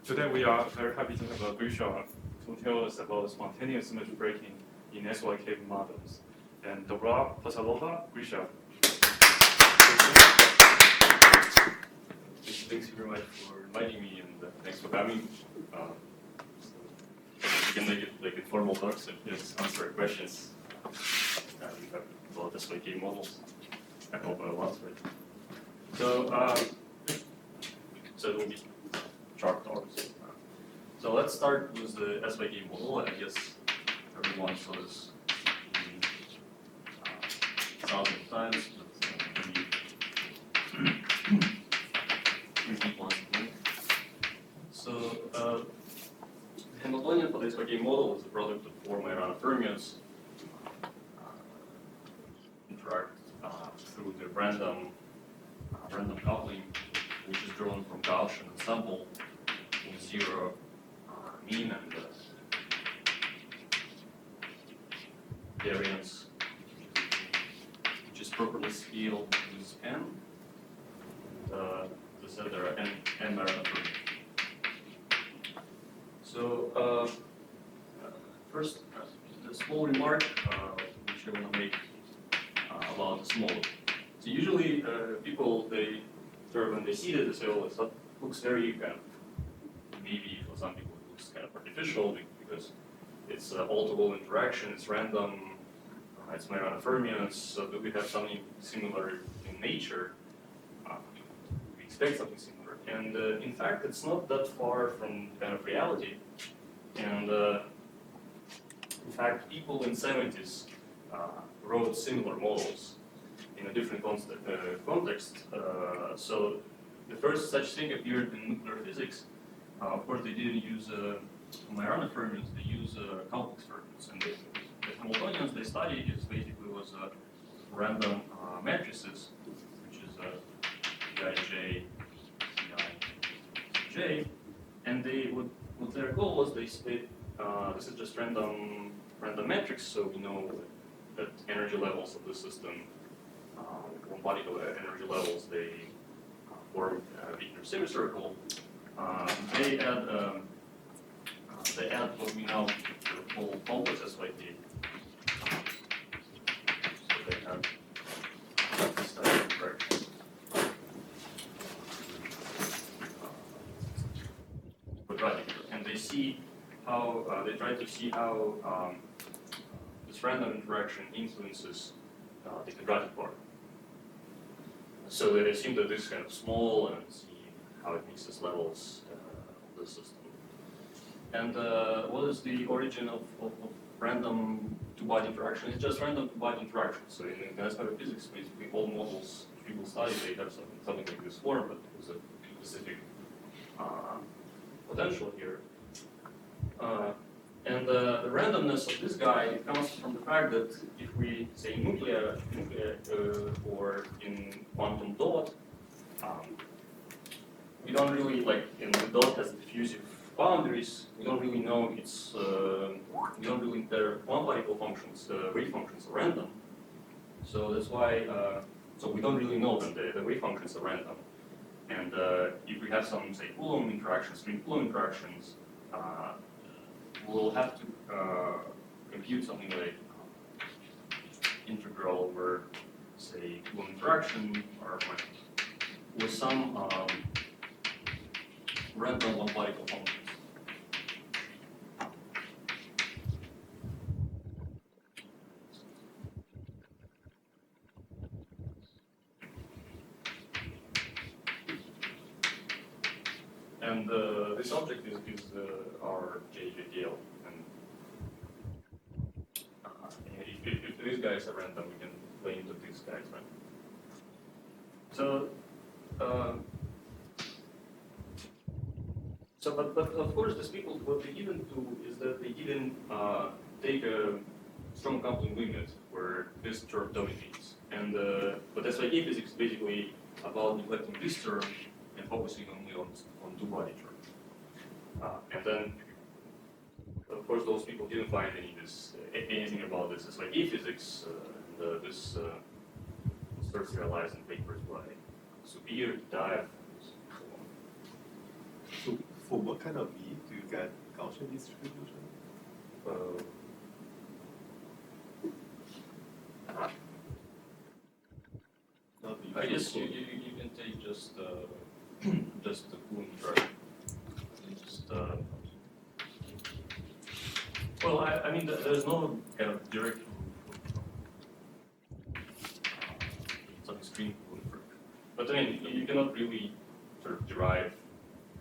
Today we are very happy to have Grigory to tell us about spontaneous symmetry breaking in SYK models. And Dobra Pasaloha, Grigory. Thanks very much for inviting me, and thanks for coming. We can make it like informal talks and just answer questions about SYK models. I hope I will answer it. So it will be chart talks. So let's start with the SYK model. I guess everyone saw this thousands of times. So the Hamiltonian for the SYK model is the product of four Majorana fermions interact through the random coupling, which is drawn from Gaussian ensemble with zero mean and variance, which is properly scaled with n. So there are n Majorana fermions. So first, a small remark which I want to make about this model. So usually people, when they see it, they say, "Oh, it looks very kind of, maybe for some people it looks kind of artificial because it's all-to-all interaction, it's random, it's Majorana fermions, so do we have something similar in nature? We expect something similar." And in fact, it's not that far from kind of reality. And in fact, people in the 70s wrote similar models in a different context. So the first such thing appeared in nuclear physics. Of course, they didn't use Majorana fermions; they used complex fermions. And the Hamiltonians they studied was random matrices, which is Dij, J, and what their goal was this is just random metrics, so we know that energy levels of the system, one particle energy levels, they form a Wigner semicircle. They add what we now call complex SYK. So they have this type of interaction. And they see how they try to see how this random interaction influences the quadratic part. So they assume that this is kind of small and see how it mixes levels of the system. And what is the origin of random two-body interaction? It's just random two-body interaction. So in quantum physics, basically all models people study, they have something like this form, but with a specific potential here. And the randomness of this guy comes from the fact that if we say nuclei or in quantum dot, we don't really the dot has diffusive boundaries. We don't really know we don't really their one particle functions, wave functions are random. So that's why so we don't really know that the wave functions are random. And if we have some, say, Coulomb interactions, string Coulomb interactions, we'll have to compute something like integral over, say, Coulomb interaction or with some random one particle functions. And this object is our JJDL. And if these guys are random, we can play into these guys, right? So, but of course, these people, what they didn't do is that they didn't take a strong coupling limit where this term dominates. And but SYK physics is basically about neglecting this term and focusing only on two-body term. And then, of course, those people didn't find anything about this SYK physics. And this was first realized in papers by Subir, Dive, and so on. for what kind of V do you get Gaussian distribution? Not the I guess usual you can take just the Coulomb chart. Just well, I mean, there's no kind of direct some extreme Coulomb proof. But I mean, you cannot really sort of derive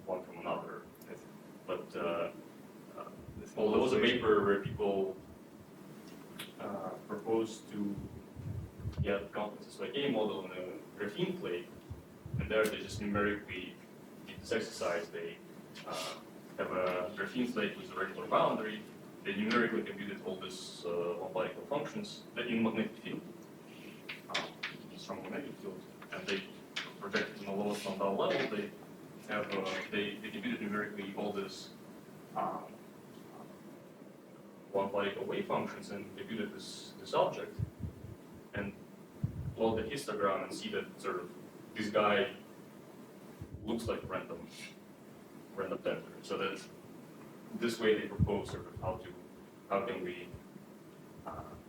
one from another. But well, there was a paper where people proposed to get complex SYK model in a graphene plate, and there they just numerically did this exercise. They have a graphene plate with a regular boundary. They numerically computed all these one-particle functions in magnetic field, strong magnetic field, and they projected in the lowest quantile level. They have they computed numerically all these one-particle wave functions and computed this object, and plot the histogram and see that sort of this guy looks like random tensor. So that this way they propose sort of how can we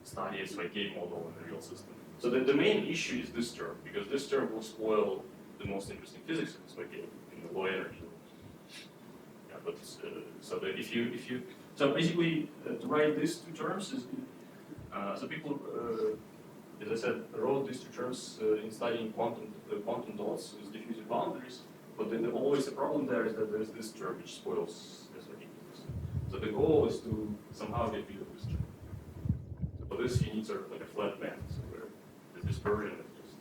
study a SYK model in a real system. So the main issue is this term, because this term will spoil the most interesting physics of SYK in the low energy. Yeah, but so that if you so basically to write these two terms is so people as I said wrote these two terms in studying quantum dots with diffusive boundaries, but then always the problem there is that there is this term which spoils SYK. So the goal is to somehow get rid of this term. So for this you need sort of like a flat band, so where the dispersion is just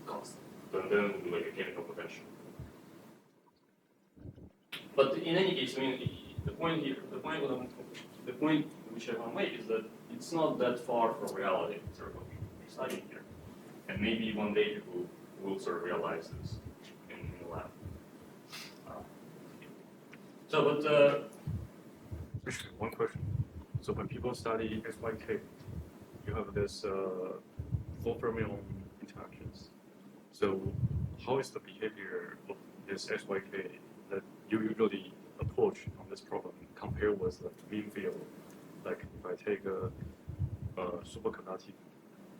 constant. And then we'll do like a chemical potential. But in any case, I mean, the point which I want to make is that it's not that far from reality, sort of what we're studying here. And maybe one day people will sort of realize this in the lab. Actually, one question. So when people study SYK, you have this full fermion interactions. So how is the behavior of this SYK that you usually approach on this problem compared with the mean field? Like if I take a superconducting,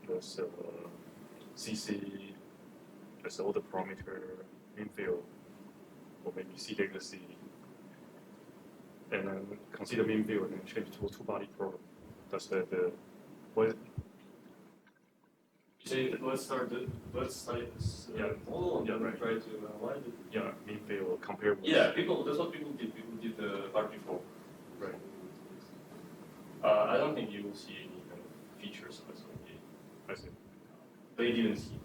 this CC as all the parameter mean field, or maybe C delta C, and then consider mean field and then change to a two-body problem. Does what? Say let's study this model and then right. try to analyze it. Yeah, mean field compared with. Yeah, that's what people did. People did the part before. Right. I don't think you will see any kind of features of SYK. I see. They didn't see.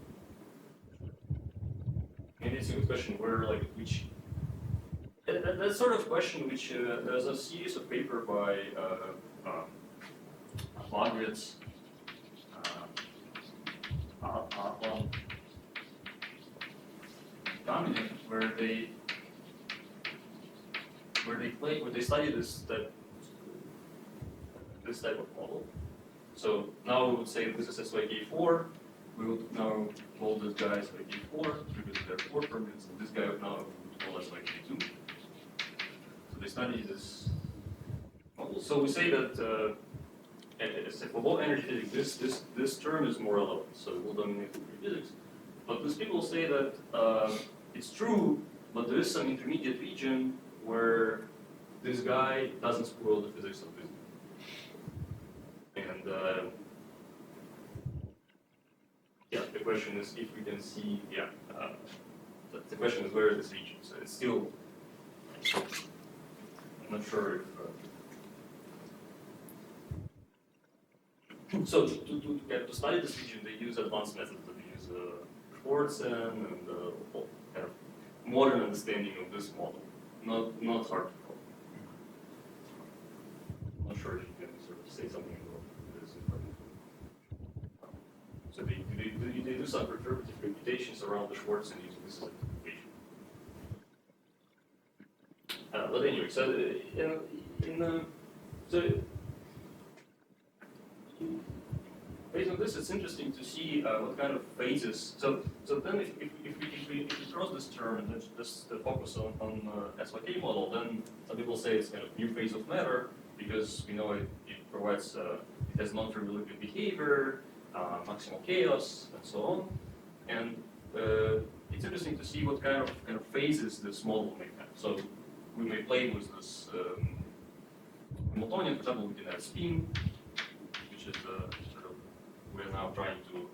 Maybe it's a good question. Where like which? That sort of question which there's a series of paper by Margaret's. Where they study this type of model. So now we would say this is SYK4. We would now call this guy SYK4 because there are 4 permits, and this guy now we would call SYK2. So they study this model. So we say that for low energy physics, this term is more relevant, so it will dominate free physics. But these people say that it's true, but there is some intermediate region where this guy doesn't spoil the physics of physics. And yeah, the question is if we can see, the question is where is this region? So it's still, I'm not sure if. So to study this region, they use advanced methods. They use Schwarzen and kind of modern understanding of this model, not hard to call. I'm not sure if you can sort of say something about this. So they do some perturbative computations around the Schwarzen using this as a computation. But anyway, so based on this, it's interesting to see what kind of phases. So then if we cross this term and just focus on SYK model, then some people say it's kind of new phase of matter because we know it provides it has non-trivial liquid behavior, maximal chaos, and so on. And it's interesting to see what kind of phases this model may have. So we may play with this Hamiltonian. For example, we can add spin, which is sort of we're now trying to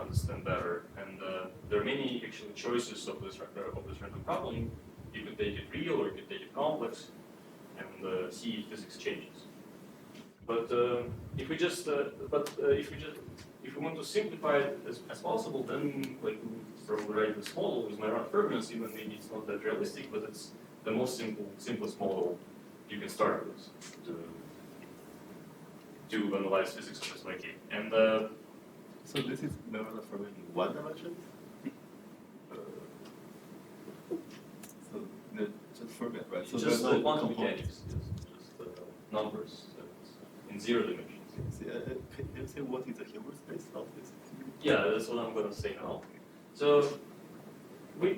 understand better. And there are many actually choices of this random coupling. You could take it real or you could take it complex, and see if physics changes. But if we want to simplify it as possible, then like we probably write this model with my round fermions, even maybe it's not that realistic, but it's the most simplest model you can start with to analyze physics of SYK. And So this is memorable from in one dimension? So just forget, right? So just there's no quantum components. mechanics, just numbers in 0 dimensions. See, can you say what is the Hilbert space of this? Yeah, that's what I'm going to say now. So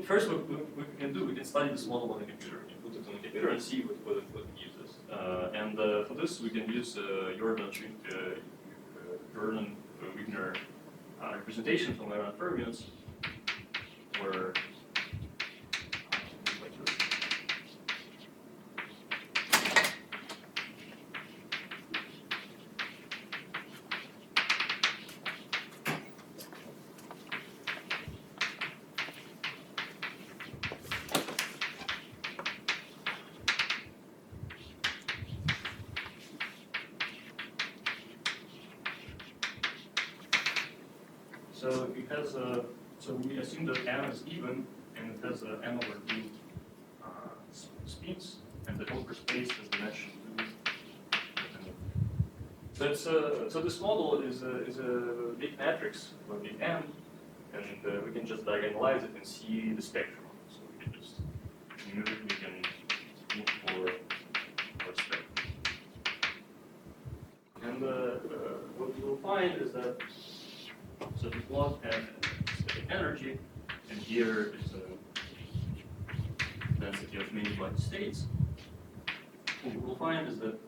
first what we can do, we can study this model on a computer. You put it on a computer and see what it uses. And for this, we can use Jordan-Wigner representation from around fermions, where like this. So it has so we assume that n is even, and it has n over 2 spins, and the Hilbert space has dimension 2. So this model is a big matrix or big M, and we can just diagonalize it and see the spectrum. So we can just move for spectrum. And what we will find is that so we plot specific energy, and here is a density of many black states. What we will find is that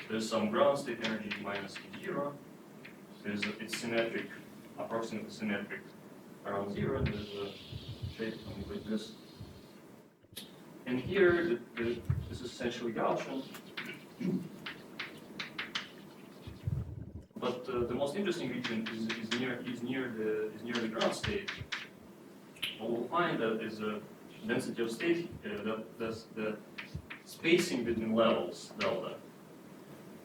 there's some ground state energy minus 0. It's symmetric, approximately symmetric around 0, and there's a shape like this. And here, this is essentially Gaussian. But the most interesting region is near the ground state. What we'll find that is a density of state that the spacing between levels delta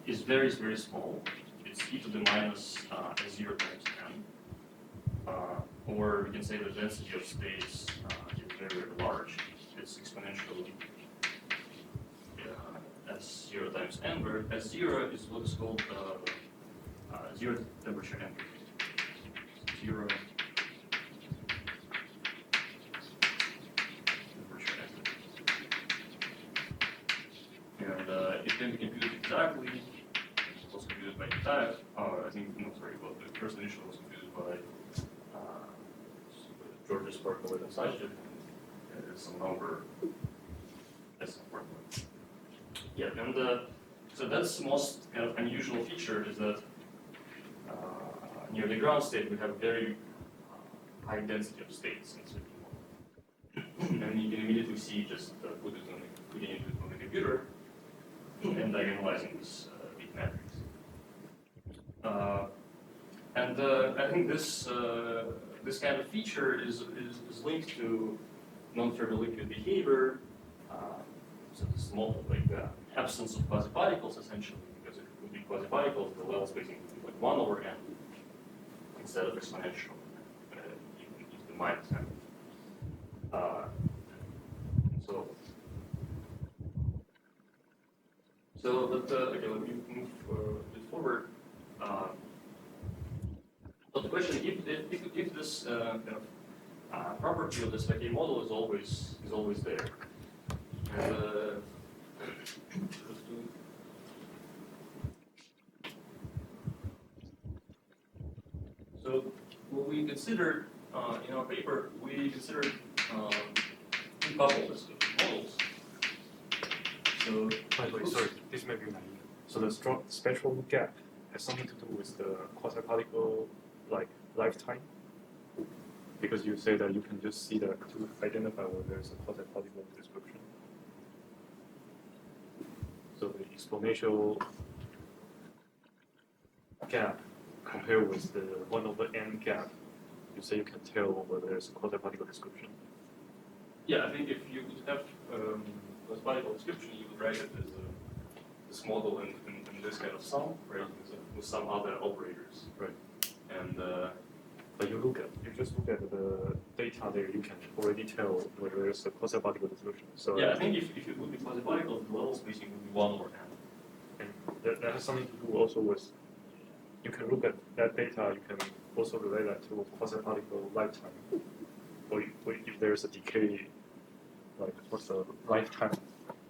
is very small. It's e to the minus 0 times n, or we can say the density of states is very large. It's exponentially S0 times n, where S0 is what is called zero temperature entropy. Zero temperature entropy. And it can be computed exactly. It was computed by type. I think, no, sorry, well, the first initial was computed by Georgia Sparkle and Sajid. And there's some number. That's important. Yeah, and so that's the most kind of unusual feature is that near the ground state, we have very high density of states in SYK model. And you can immediately see just putting it on the computer and diagonalizing this big matrix. And I think this kind of feature is linked to non-trivial liquid behavior. So this absence of quasi-particles essentially, because if it would be quasi-particles, the level spacing would be like 1 over n. Instead of exponential, even if the minus n. But okay, let me move a bit forward. But the question: if this kind of property of the SYK model is always there, and So what we considered in our paper, we considered two couples of models. So By the way, sorry, this may be naive. So the spectral gap has something to do with the quasi-particle lifetime, because you say that you can just see that to identify whether there's a quasi-particle description. So the exponential gap compared with the 1/n gap, you say you can tell whether there's a quasi-particle description. yeah, I think if you would have quasi-particle description, you would write it as this model in this kind of sum, right? With some other operators. Right. And But you just look at the data there, you can already tell whether there's a quasi-particle description. So yeah, I think if it would be quasi-particle, the level spacing would be 1/n. and that has something to do also with, you can look at that data, you can also relate that to quasi-particle lifetime. Or if there's a decay, like what's the lifetime,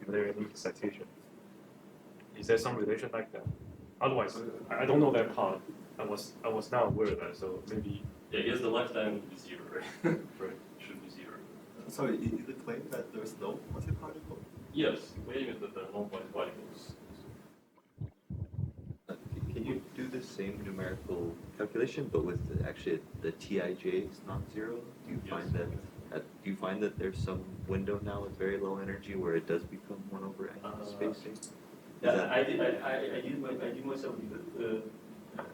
if there's any excitation. Is there some relation like that? Otherwise, I don't know that part. I was not aware of that, so maybe. Yeah, I guess the lifetime would be 0, right? Right. Should be 0. Sorry, is the claim that there's no quasi-particle? Yes, the claim is that there are no quasi-particles. Can you do the same numerical calculation, but with actually the Tij is not zero? Do you Yes. find that? Do you find that there's some window now with very low energy where it does become 1/n spacing? Yeah, I did myself do it. I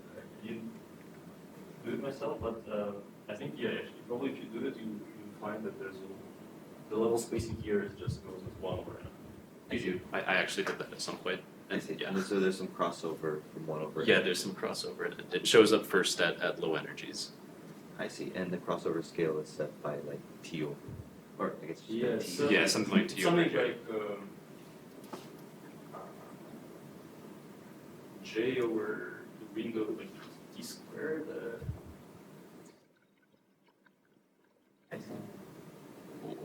didn't do it myself, but I think actually, probably if you do it, you find that the level spacing here is just goes with 1/n. I actually did that at some point. I see. Yeah. And so there's some crossover from 1/n. Yeah, there's some crossover. It shows up first at low energies. I see. And the crossover scale is set by like T over, or I guess just by Yes. T. Yeah, something like T over Something J. like J over the window like T squared. I see.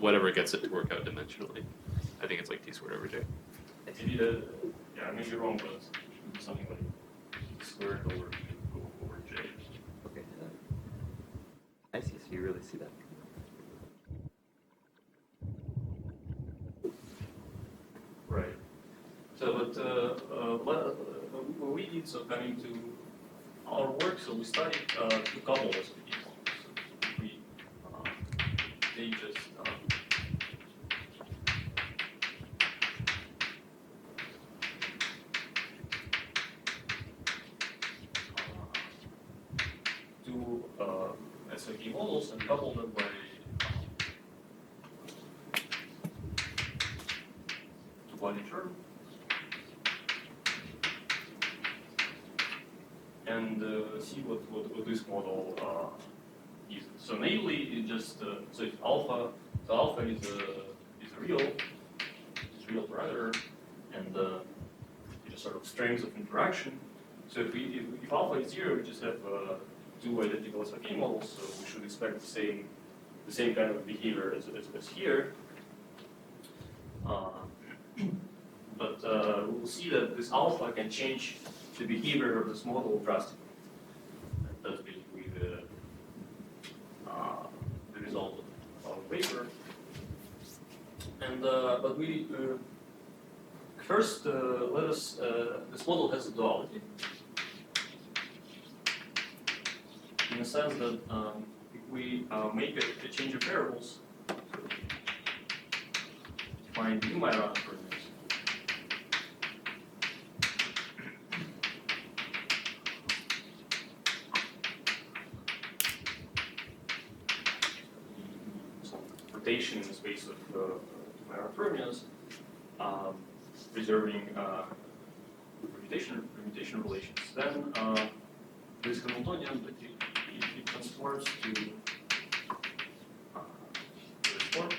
Whatever gets it to work out dimensionally. I think it's like T squared over J. I see. Maybe I may be wrong, but it should be something like T squared over J. Okay. I see. So you really see that. Right. So, but what we did, so coming to our work, so we studied two couples of people. So we they just do SYK models and couple them by two-body term. And see what this model is. So mainly it just so if alpha is a real parameter, and it's just sort of strengths of interaction. So if alpha is 0, we just have two identical SYK models. So we should expect the same kind of behavior as here. But we'll see that this alpha can change the behavior of this model drastically. That's basically the result of our paper. And but we first let us this model has a duality in the sense that if we make a change of variables, find new Majorana parameters. Rotation in the space of Majorana fermions, preserving permutation relations. Then this Hamiltonian, but it transforms to this form.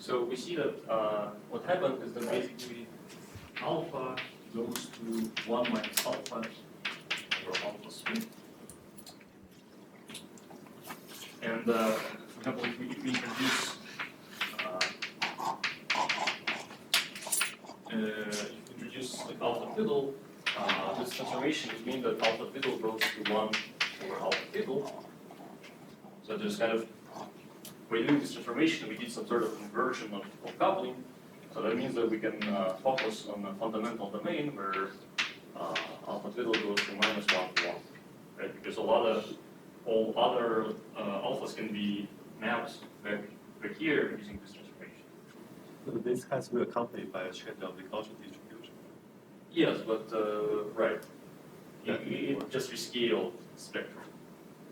So we see that what happened is that basically alpha goes to 1 minus alpha over alpha squared. And for example, if we introduce like alpha fiddle, this transformation would mean that alpha fiddle goes to 1 over alpha fiddle. So there's kind of, by doing this transformation, we did some sort of inversion of coupling. So that means that we can focus on a fundamental domain where alpha fiddle goes from -1 to 1, right? Because all other alphas can be mapped back here using this transformation. So this has to be accompanied by a change of the Gaussian distribution. Yes, but right. It just rescale spectrum.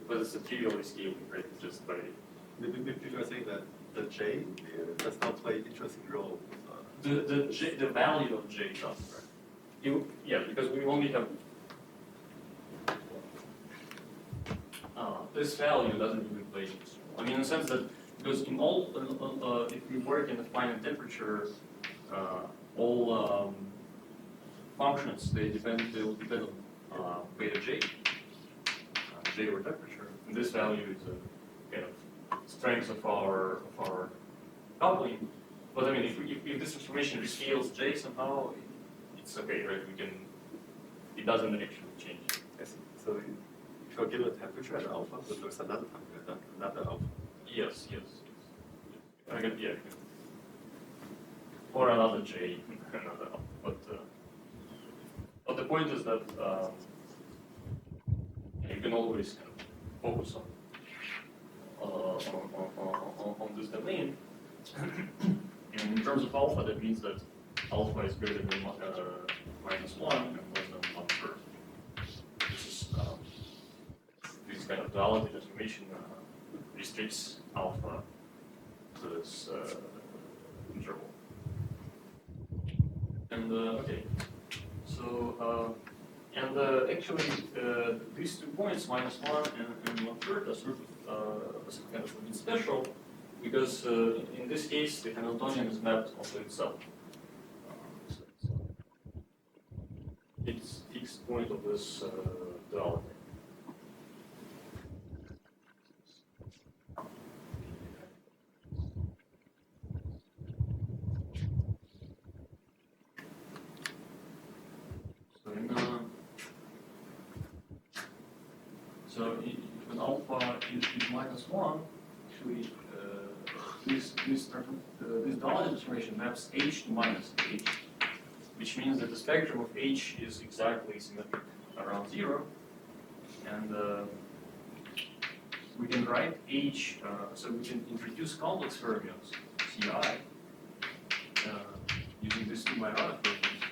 But it's a trivial rescaling, right? Just by People are saying that the J does not play interesting role. the value of J does, right? Yeah, because we only have this value doesn't really play interesting role. I mean, in the sense that because in all if we work in a finite temperature, all functions they will depend on beta J, J over temperature. And this value is a kind of strength of our coupling. But I mean, if this transformation rescales J somehow, it's okay, right? It doesn't actually change. I see. So if you're given a temperature at alpha, then there's another temperature, another alpha. Yes. I can, yeah. Or another J, another alpha. But the point is that you can always kind of focus on this domain. And in terms of alpha, that means that alpha is greater than -1 and less than 1/3. This kind of duality transformation restricts alpha to this interval. And okay, so actually these 2 points, -1 and 1/3, are sort of kind of a bit special. Because in this case, the Hamiltonian is mapped onto itself. It's fixed point of this duality. So when alpha is -1, actually. This duality transformation maps H to -H, which means that the spectrum of H is exactly symmetric around 0. And we can write H, so we can introduce complex fermions, Ci, using these 2 Majorana fermions.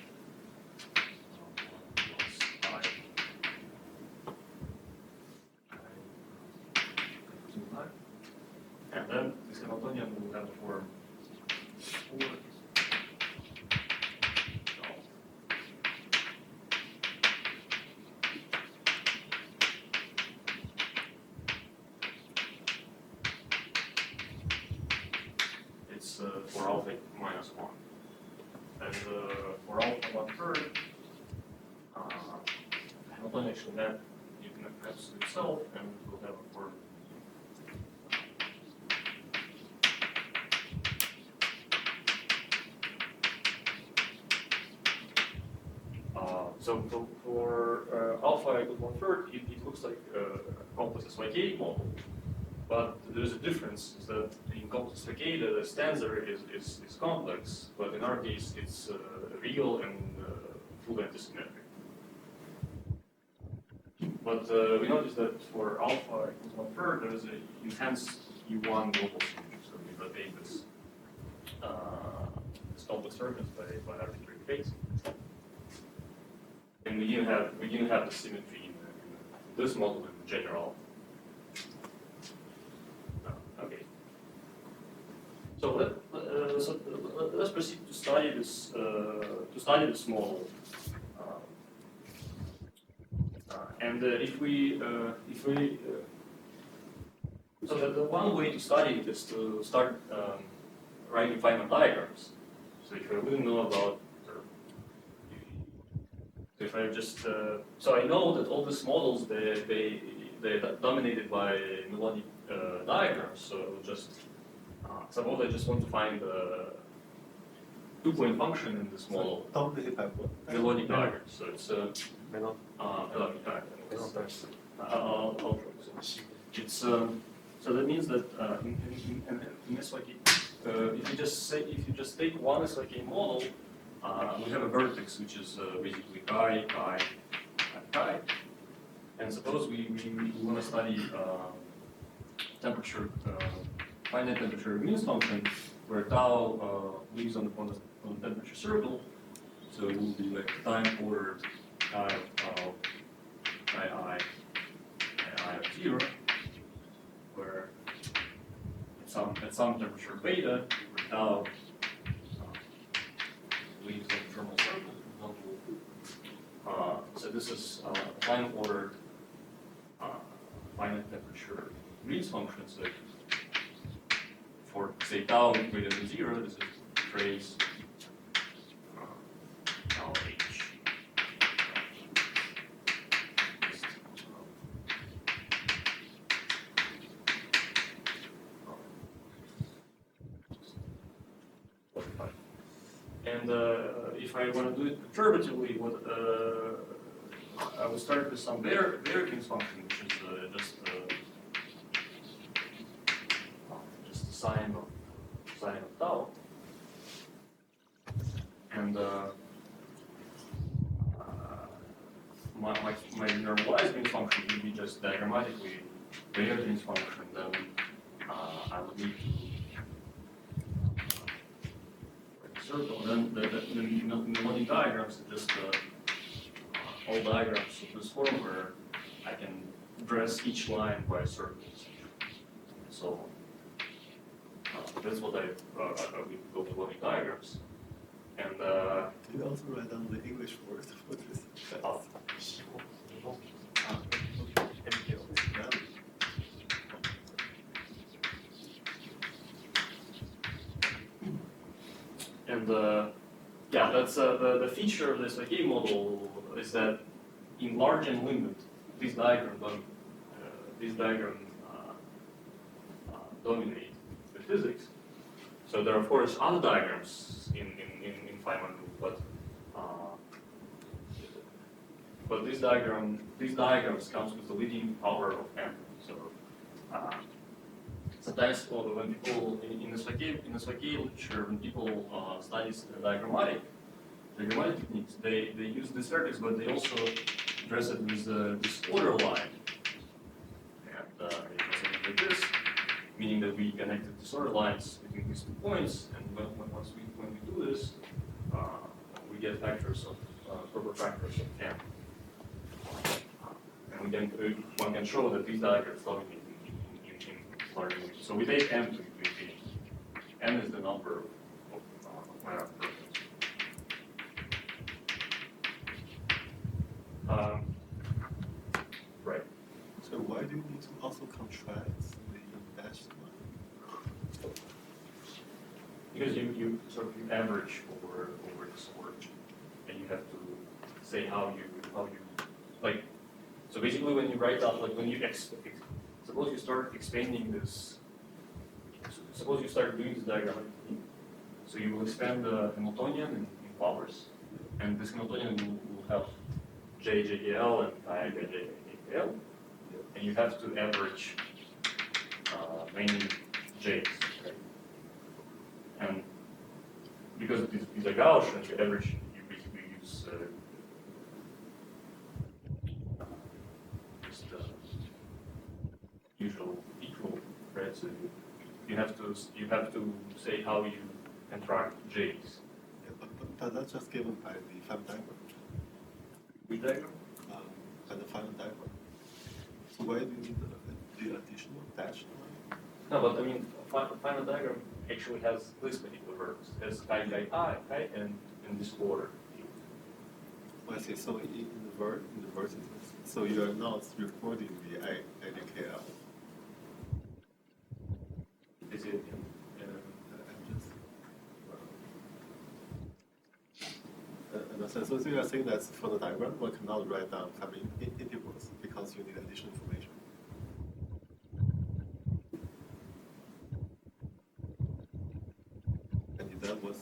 And then this Hamiltonian will have the form 4. It's for alpha -1. And for alpha 1/3, Hamiltonian actually map you can maps to itself and we'll have a form. So for alpha equals 1/3, it looks like a complex SYK model. But there's a difference, is that in complex SYK, the stanza is complex, but in our case, it's real and fully antisymmetric. But we notice that for alpha equals 1/3, there is a enhanced U1 global symmetry. So we rotate this complex fermions by arbitrary phase. And we didn't have the symmetry in this model in general. Okay. So let's proceed to study this model. And so the one way to study it is to start writing Feynman diagrams. So if I really know about, if I just, so I know that all these models, they're dominated by melodic diagrams. So just, suppose I just want to find a two-point function in this model, Dominated by what? melodic diagrams. So it's Melodic. melodic diagrams. I'll show you. It's so that means that in SYK, if you just take one SYK model, we have a vertex which is basically chi, and suppose we want to study temperature, finite temperature means function, where tau lives on the temperature circle, so it will be like time ordered chi of tau, chi I of 0, where at some temperature beta, where tau leaves on the thermal circle, for example. So this is time ordered finite temperature Green's function. So for say tau greater than 0, this is trace tau h. And if I want to do it perturbatively, what I will start with some Varikin's function, which is just the sine of tau, and my normalized Green's function would be just diagrammatically Varikin's function. Then I would need to circle. Then the melodic diagrams are just all diagrams of this form where I can address each line by circles. So that's what I go to melodic diagrams. And Can you also write down the English word for this? And yeah, that's the feature of this SYK model is that in large and limit, these diagrams dominate the physics. So there are of course other diagrams in Feynman group, but this diagrams comes with the leading power of m. So sometimes when people in SYK literature, when people study diagrammatic techniques, they use this vertex, but they also address it with this order line. And they do something like this, meaning that we connected disorder lines between these 2 points, and when we do this, we get factors of proper factors of m. And one can show that these diagrams dominate in large units. So we take m to infinity. M is the number of minor persons. Right. So why do you need to also contrast the dashed line? Because you sort of average over this order, and you have to say how you like. So basically, when you write out, like when you suppose you start expanding this. Suppose you start doing this diagram. So you will expand the Hamiltonian in powers, and this Hamiltonian will have JJL and IJJL, and you have to average many J's. Right? And because these are Gaussian, you average, you basically use just usual equal, right? So you have to say how you contract J's. Yeah, but that's just given by the Feynman diagram. Which diagram? By the Feynman diagram. So why do you need the additional dashed line? No, but I mean, Feynman diagram actually has this particular verbs. It has chi, and in this order. I see. So in the vertices, so you are not recording the IDKL. Is it? I'm just understand. So you are saying that for the diagram, one cannot write down some intervals because you need additional information. And that was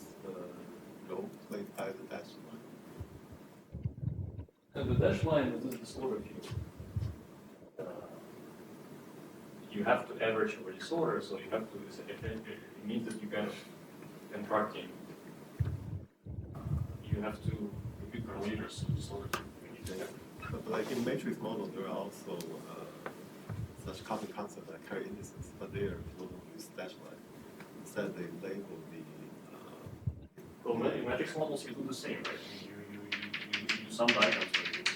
role played by the dashed line. And the dashed line is this order view. You have to average over this order, so you have to. It means that you kind of contracting. You have to compute correlators to this order. But like in matrix model, there are also such common concepts like carry indices, but there people don't use dashed line. Instead, they label the. Well, in matrix models, you do the same, right? You do some diagrams like this,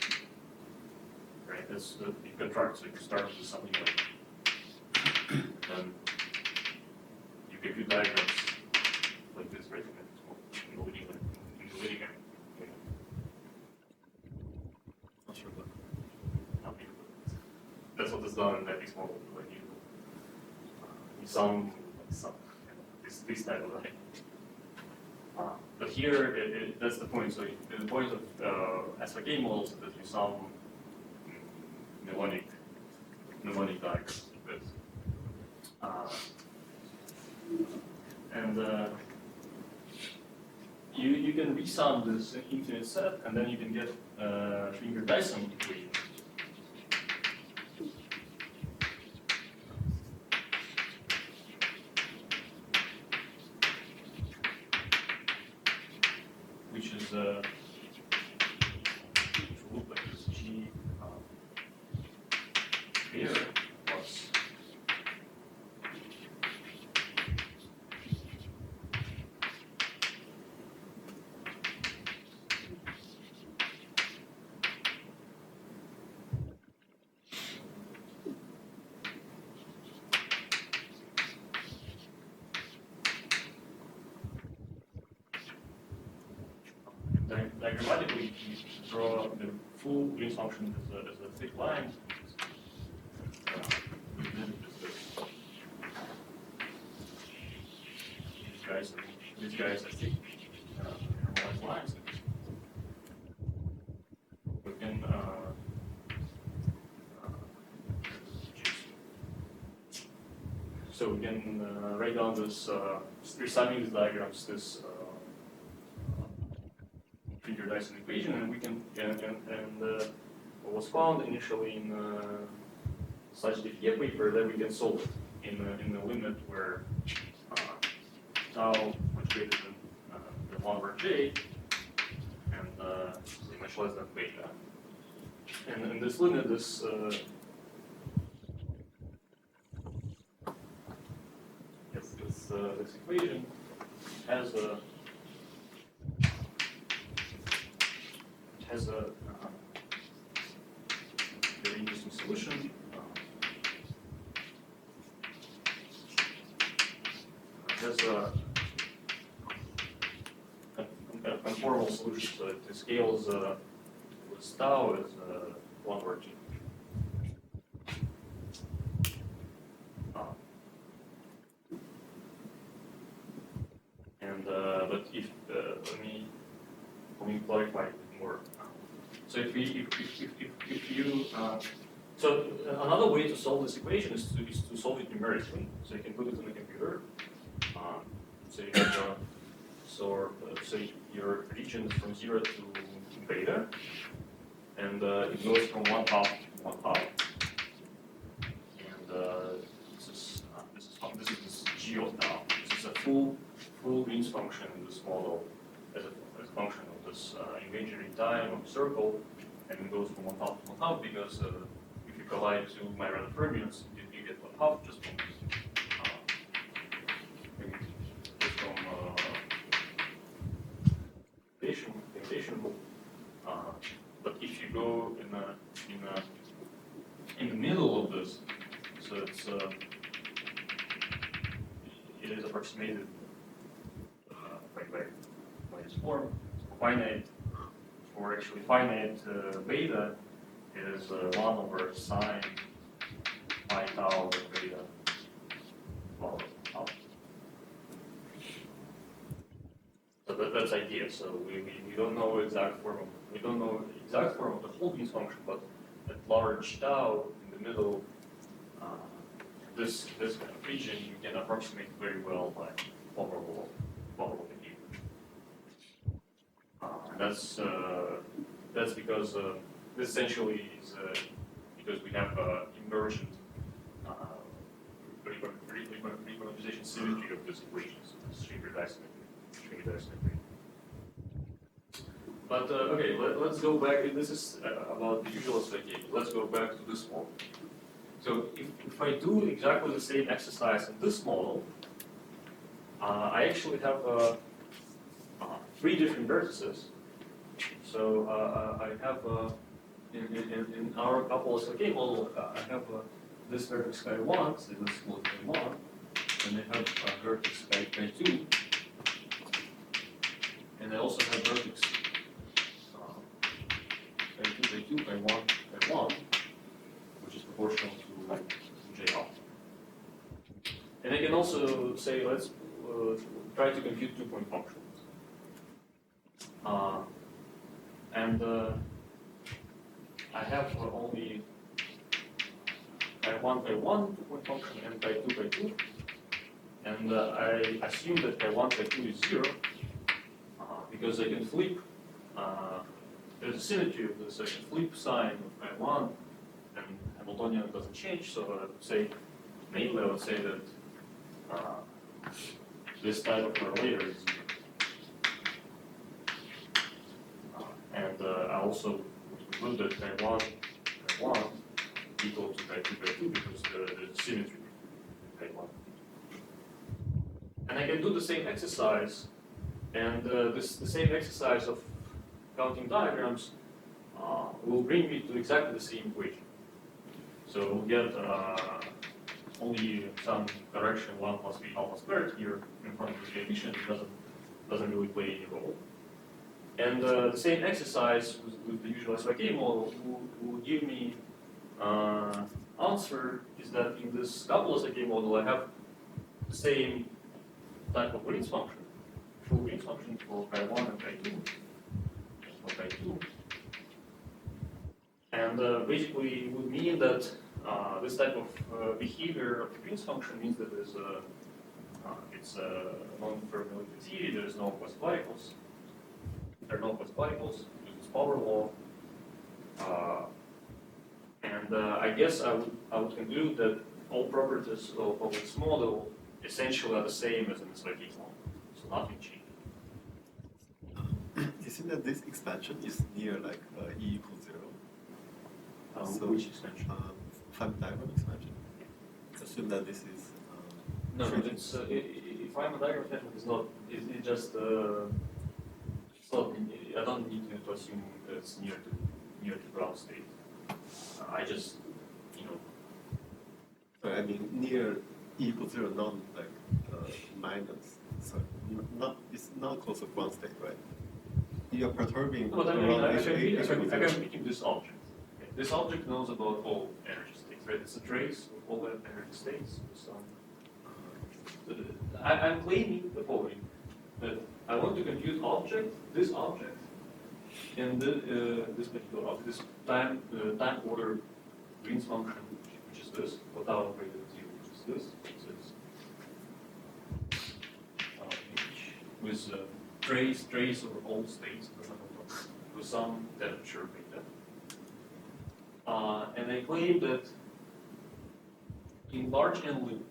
right? That's you contract, so you start with something like. Then you compute diagrams like this, right? In the leading end. Not sure what. That's what is done in matrix model when you some this type of thing. But here, that's the point. So the point of SYK models is that you sum mnemonic diagrams. And you can resum this infinite set, and then you can get Grigory Dyson equation. Which is which will look like this G here plus diagrammatically, you draw the full Green's function as a thick line. These guys are thick normalized lines. We can so we can write down this resumming these diagrams, this Grigory Dyson equation, and we can what was found initially in such diffie paper that we can solve it in the limit where tau much greater than 1 over j and much less than beta. And in this limit, this equation has a very interesting solution. It has a conformal solution, so it scales with tau as 1 over g. But if let me clarify it more. So if you so another way to solve this equation is to solve it numerically. So you can put it in the computer. So you have so your region is from 0 to beta, and it goes from 1 half to 1 half. And this is this g of tau. This is a full Green's function in this model as a function of this imaginary time of the circle, and it goes from 1 half to 1 half because if you collide two Majorana fermions, you get 1 half just from limitation. But if you go in the middle of this, so it is approximated by this form. Finite, or actually finite beta is 1 over sine pi tau over beta followed tau. So that's idea. So we don't know exact form of the whole Green's function, but at large tau in the middle, this kind of region you can approximate very well by overall behavior. And that's because this essentially is because we have emergent renormalization symmetry of this equation, so this string symmetry. But okay, let's go back. This is about the usual SYK. Let's go back to this model. So if I do exactly the same exercise in this model, I actually have 3 different vertices. So I have in our couple SYK model, I have this vertex chi1, so this is chi1, and I have vertex chi2, and I also have vertex chi2, chi1, which is proportional to j alpha. And I can also say, let's try to compute 2-point functions. And I have only chi1, 2-point function, and chi2. And I assume that chi1, chi2 is 0, because I can flip, there's a symmetry of this, I can flip sign of chi1, and Hamiltonian doesn't change, so I would say, mainly I would say that this type of correlator is 0. And I also include that chi1 equal to chi2 because there's a symmetry in chi1. And I can do the same exercise, and the same exercise of counting diagrams will bring me to exactly the same equation. So we'll get only some correction 1 plus v alpha squared here in front of the coefficient. It doesn't really play any role. And the same exercise with the usual SYK model will give me answer is that in this couple SYK model I have the same type of Green's function, full Green's function for chi1 and chi2. And basically it would mean that this type of behavior of the Green's function means that there's it's a non-fertility, there's no quasi-particles. There are no quasi-particles, it's power law. And I guess I would conclude that all properties of this model essentially are the same as in the SYK model, so nothing changes. You see that this expansion is near like E equals 0. So, Which extension? Feynman diagram expansion. Assume that this is. No, it's if Feynman diagram expansion is not. It just. It's not. I don't need to assume that it's near to ground state. I just, I mean near E equals 0, not like minus. So not it's not close to ground state, right? You are perturbing But I mean, around I H can equals 0. pick this object. Okay. This object knows about all energy states, right? It's a trace of all the energy states. So, I'm claiming the following: that I want to compute this object, and this particular object, this time order Green's function, which is this, for tau greater than 0, which is this, with trace over all states with some temperature beta. And I claim that in large n limit,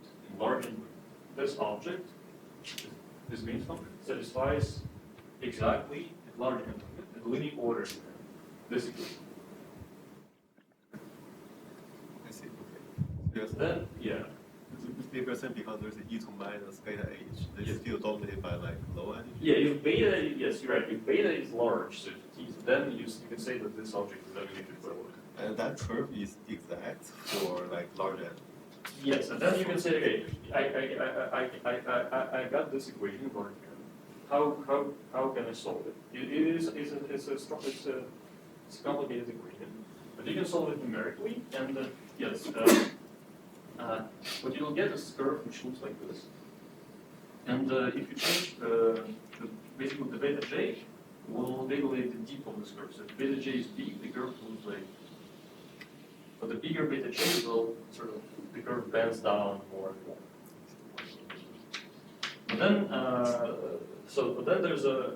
this object, this Green's function, satisfies exactly at large n limit, at linear order, this equation. I see. Okay. Then, yeah. This percent because there's an E2 minus beta H. They still dominated by like low energy. Yeah, if beta, yes, you're right. If beta is large, so then you can say that this object is dominated by low. And that curve is exact for like large n. Yes, and then you can say, okay, I got this equation for here. How can I solve it? It's a complicated equation, but you can solve it numerically. And yes, what you'll get is a curve which looks like this. And if you change basically the beta j will regulate the depth of this curve. So if beta j is big, the curve will like, but the bigger beta j will sort of, the curve bends down more and more. But then, but then there's a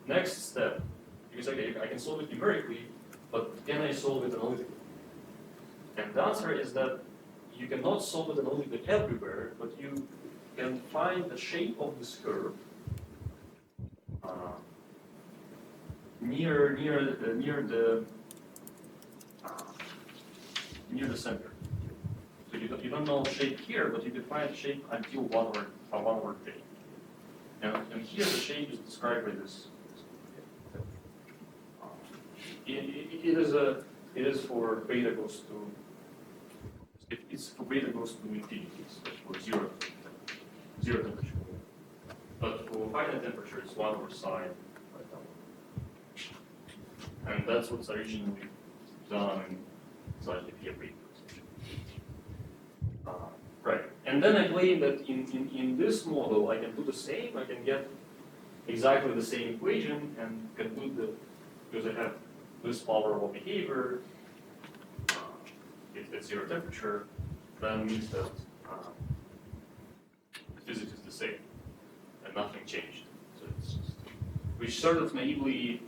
next step, because okay, I can solve it numerically, but can I solve it analytically? And the answer is that you cannot solve it analytically everywhere, but you can find the shape of this curve near the center. So you don't know shape here, but you can find shape until 1 over j. And here the shape is described by this. It is for beta goes to. It's for beta goes to infinity, so for zero temperature. But for finite temperature, it's 1 over psi. And that's what's originally done in slightly PFA. Right. And then I claim that in this model, I can do the same. I can get exactly the same equation and conclude because I have this powerful behavior, if it's zero temperature, that means that the physics is the same and nothing changed. So which sort of naively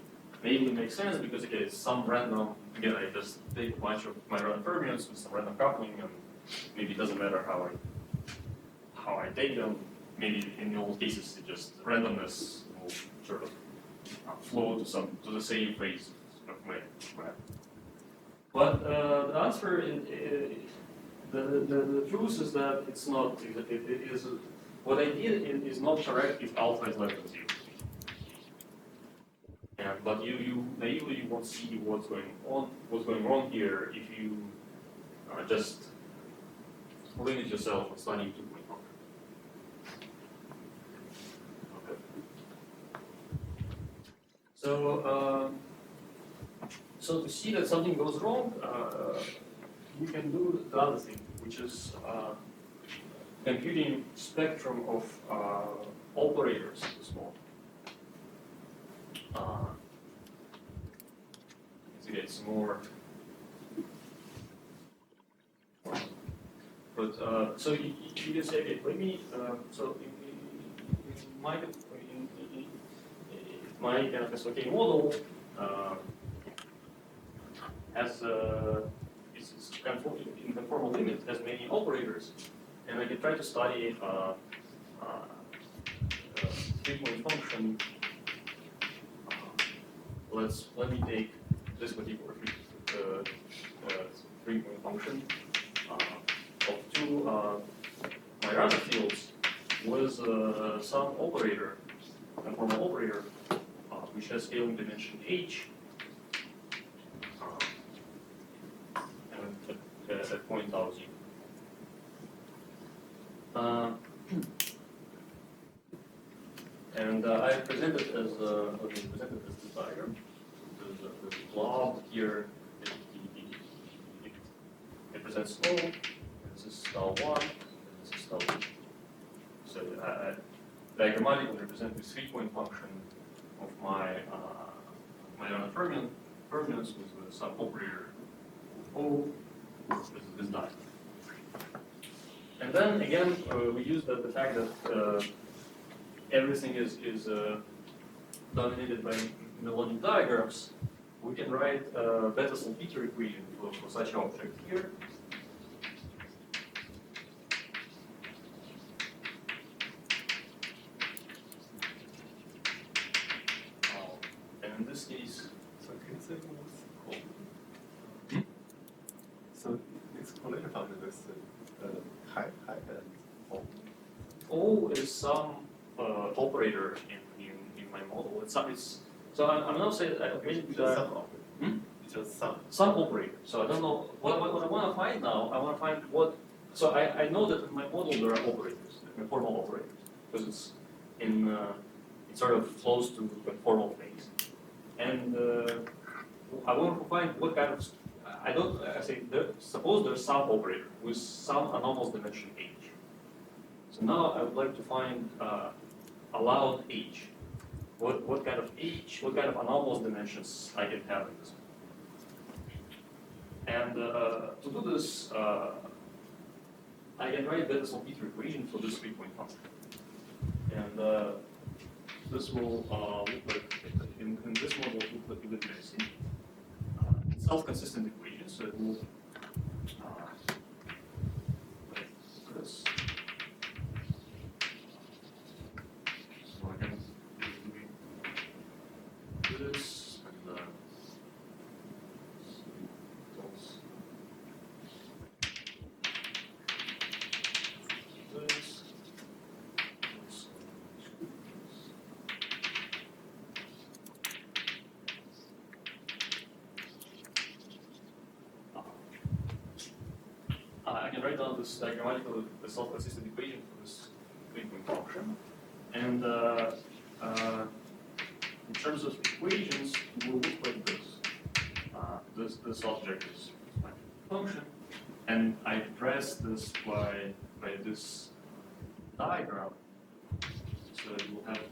makes sense because again, it's some random. Again, I just take a bunch of my random fermions with some random coupling, and maybe it doesn't matter how I take them. Maybe in all cases, it just randomness will sort of flow to the same phase of my graph. But the answer, the truth is that it's not. It is what I did is not correct if alpha is less than 0. And but you naively won't see what's going wrong here if you just limit yourself and studying 2-point function. Okay. So to see that something goes wrong, you can do the other thing, which is computing spectrum of operators in this model. It's more. But so you can say, okay, let me. So in my kind of SYK model has is in conformal limit has many operators, and I can try to study 3-point function. Let me take this particular 3-point function of two Majorana fields with some operator, conformal operator, which has scaling dimension h, and at point tau z. And I presented as this diagram. There's a blob here. It represents O. This is tau 1. And this is tau 2. So diagrammatic will represent this 3-point function of my Majorana fermions with some operator O. This diagram. And then again, we use the fact that everything is dominated by melodic diagrams. We can write a Bethe-Salpeter equation for such an object here. And in this case, So can you say what's called? So it's collision function with high and O. O is some operator in my model. So I'm not saying that It's just some operator. It's just some. operator. So I don't know what I want to find now. I want to find what. So I know that in my model there are operators, conformal operators, because it's it's sort of close to conformal phase, and I want to find what kind of. Suppose there's some operator with some anomalous dimension h. So now I would like to find allowed h. what kind of h, what kind of anomalous dimensions I can have in this. And to do this, I can write the Salpeter equation for this 3-point function. And this will look like, in this model, it will look like a bit messy. It's self-consistent equation, so it will like this. So I can do this and this. I can write down this diagrammatical self-consistent equation for this 3-point function. And in terms of equations, it will look like this. This object is my function. And I address this by this diagram. So it will have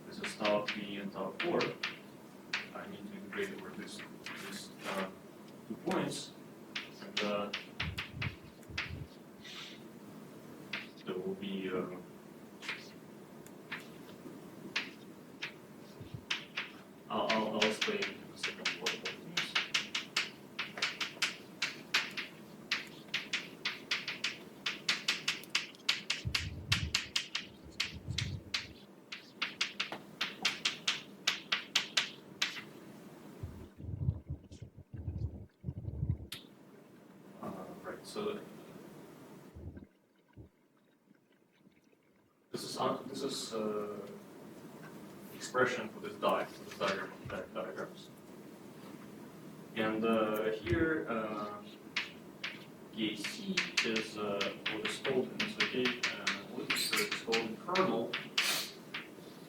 this is tau 3 and tau 4. I need to integrate over these 2 points. And there will be I'll explain in a second what that means. Right, so this is expression for this diagrams. And here, KC is what is called in SYK literature, it's called kernel,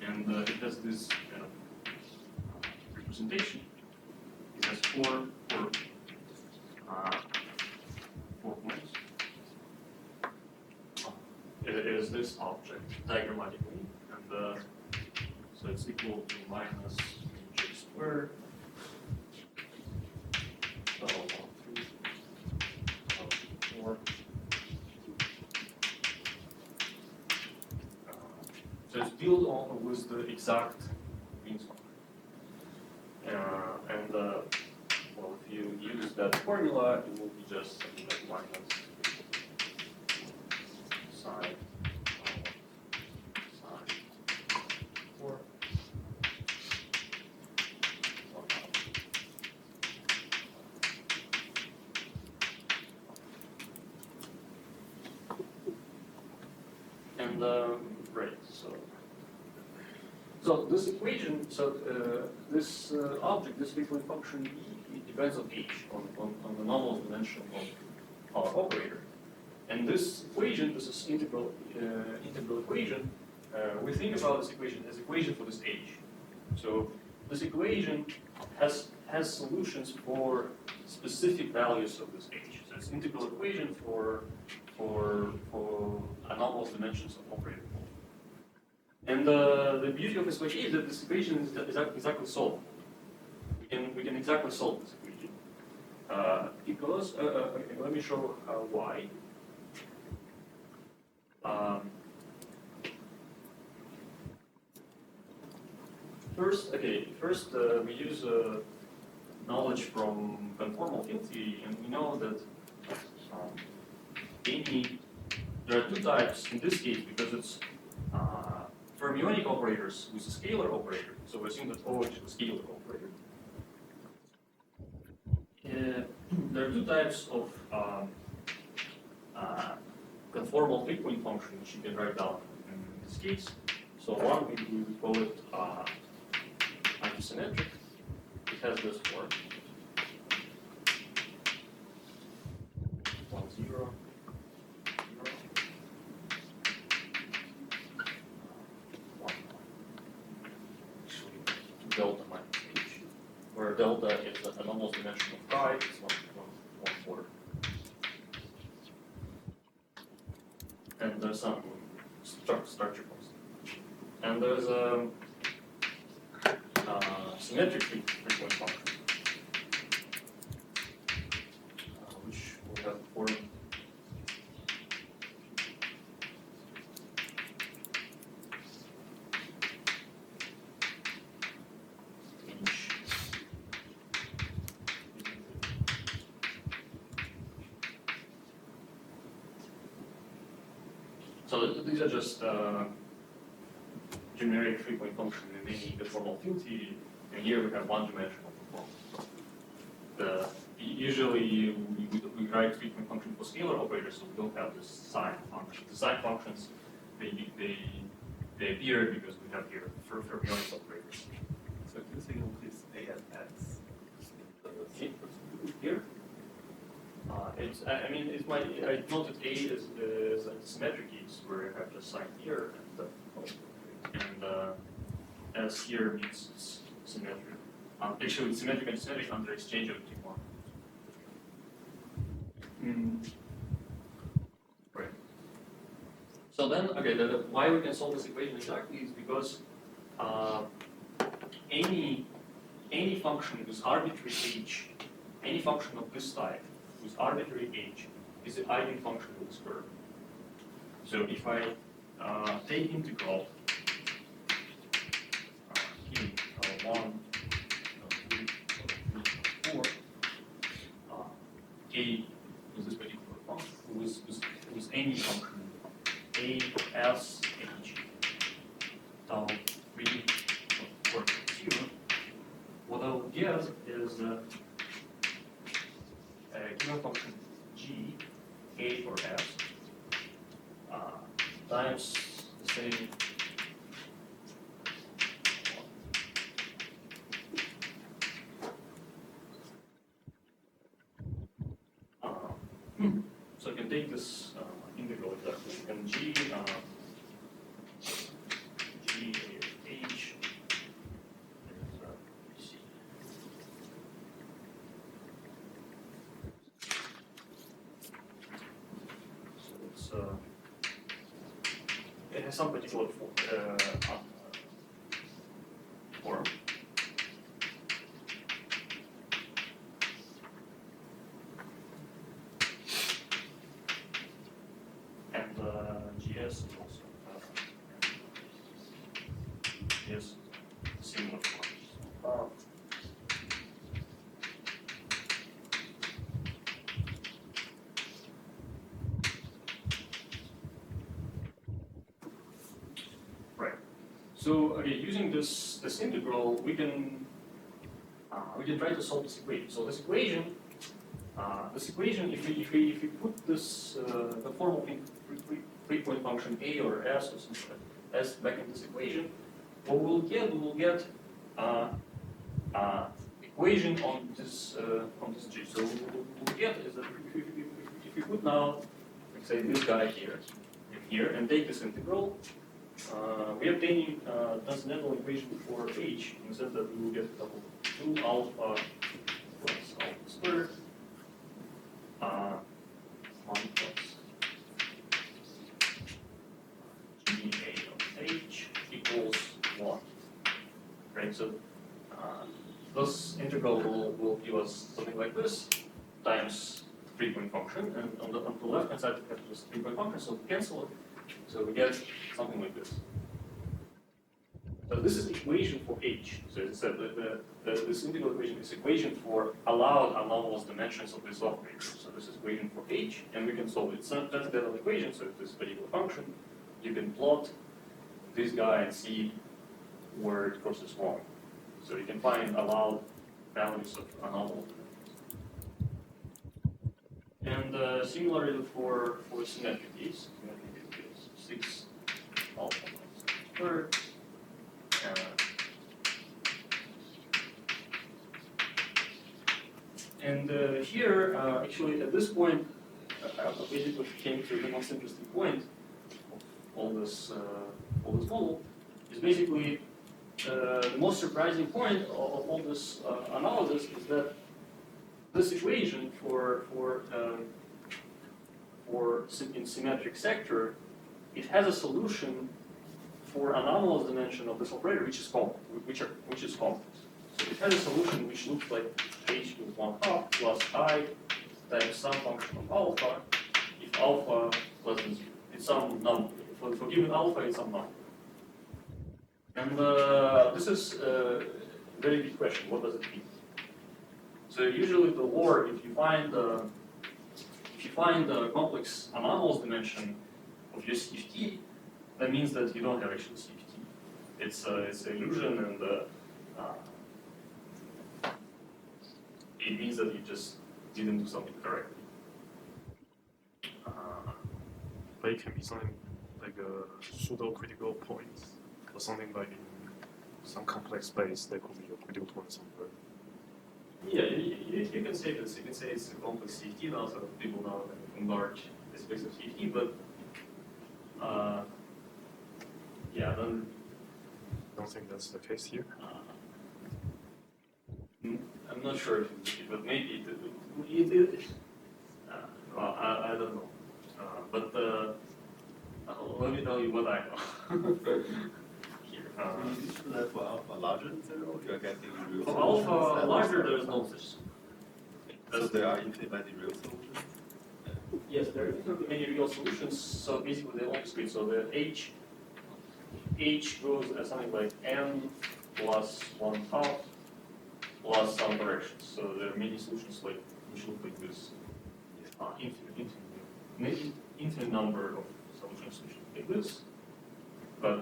and it has this kind of representation. It has four points. It is this object diagrammatically, and so it's equal to minus j squared. So 1, 2, 4. So it's built on with the exact means function. And well, if you use that formula, it will be just something like minus sine 4. And right, so this equation, this object, this frequent function E, it depends on h, on the normal dimension of our operator. And this equation, this is integral equation. We think about this equation as equation for this h. So this equation has solutions for specific values of this h. So it's integral equation for anomalous dimensions of operator. And the beauty of SYK is that this equation is exactly solved. We can exactly solve this equation because okay, let me show why. First, we use knowledge from conformal field theory, and we know that there are 2 types in this case because it's fermionic operators with a scalar operator. So we assume that O is a scalar operator. There are 2 types of conformal 3-point function which you can write down in this case. So one we call it antisymmetric. It has this form. 1, 0. Delta minus h, where delta is an anomalous dimension of chi, it's 1/4. And there's some structure constant. And there's a symmetric three-point function, which will have form So these are just generic three-point function in any formal field theory, and here we have one-dimensional form. Usually we write three-point function for scalar operators, so we don't have this sign function. The sign functions they appear because we have here fermionic operators. So do you think this A and X Here. It's, I mean, it's my, I noted A is a symmetric case where I have just sign here and S here means it's symmetric. Actually, it's symmetric and symmetric under exchange of T1. Right. So then, okay, why we can solve this equation exactly is because any function with arbitrary h, any function of this type with arbitrary h is the eigenfunction of this curve. So if I take integral in 1, 2, 3, 4, a with this particular function, with any function, a, s, h, tau 3, 4, 0, what I will get is a given function g, a or s, times the same so I can take this integral exactly, and g, g, h, c. So it's it has some particular form. And GS is also GS similar form. Right. So okay, using this integral, we can try to solve this equation. So this equation, if we put this the form of three-point function a or s or something like s back in this equation, what we'll get equation on this g. So what we'll get is that if we put now, let's say this guy here and here, and take this integral, we obtain transcendental equation for h in the sense that we will get 2 alpha plus alpha squared 1 plus GA of h equals 1. Right? So this integral will give us something like this times three-point function, and on the left hand side we have just three-point function, so we cancel it. So we get something like this. So this is equation for h. So as I said, this integral equation is equation for allowed anomalous dimensions of this operator. So this is equation for h, and we can solve it. It's not transcendental equation, so if this particular function, you can plot this guy and see where it crosses wrong. So you can find allowed values of anomalous dimensions. And similarly for symmetric case, 6 alpha squared. And here, actually, at this point, I basically came to the most interesting point of all this model. Is basically the most surprising point of all this analysis is that this equation in symmetric sector, it has a solution for anomalous dimension of this operator, which is complex. So it has a solution which looks like h equals 1/2 plus I times some function of alpha if alpha less than 0. It's some number. For given alpha, it's some number. And this is a very big question. What does it mean? So usually the lore, if you find a complex anomalous dimension of your CFT, that means that you don't have actual CFT. It's an illusion, and it means that you just didn't do something correctly. But it can be something like a pseudo-critical point, or something like in some complex space that could be a critical point somewhere. Yeah, you can say this. You can say it's a complex CFT now, so people now enlarge the space of CFT, but yeah, then I don't think that's the case here. I'm not sure if it, but maybe well, I don't know. But let me tell you what I know. Here. That for alpha larger than 0, you're getting real For solutions. alpha and larger, there is no such. So there are infinite many real solutions. Yes, there are infinitely many real solutions. So basically, they all discrete. So the h goes as something like n plus 1/2 plus some corrections. So there are many solutions like which look like this. Infinite number of solutions which look like this. But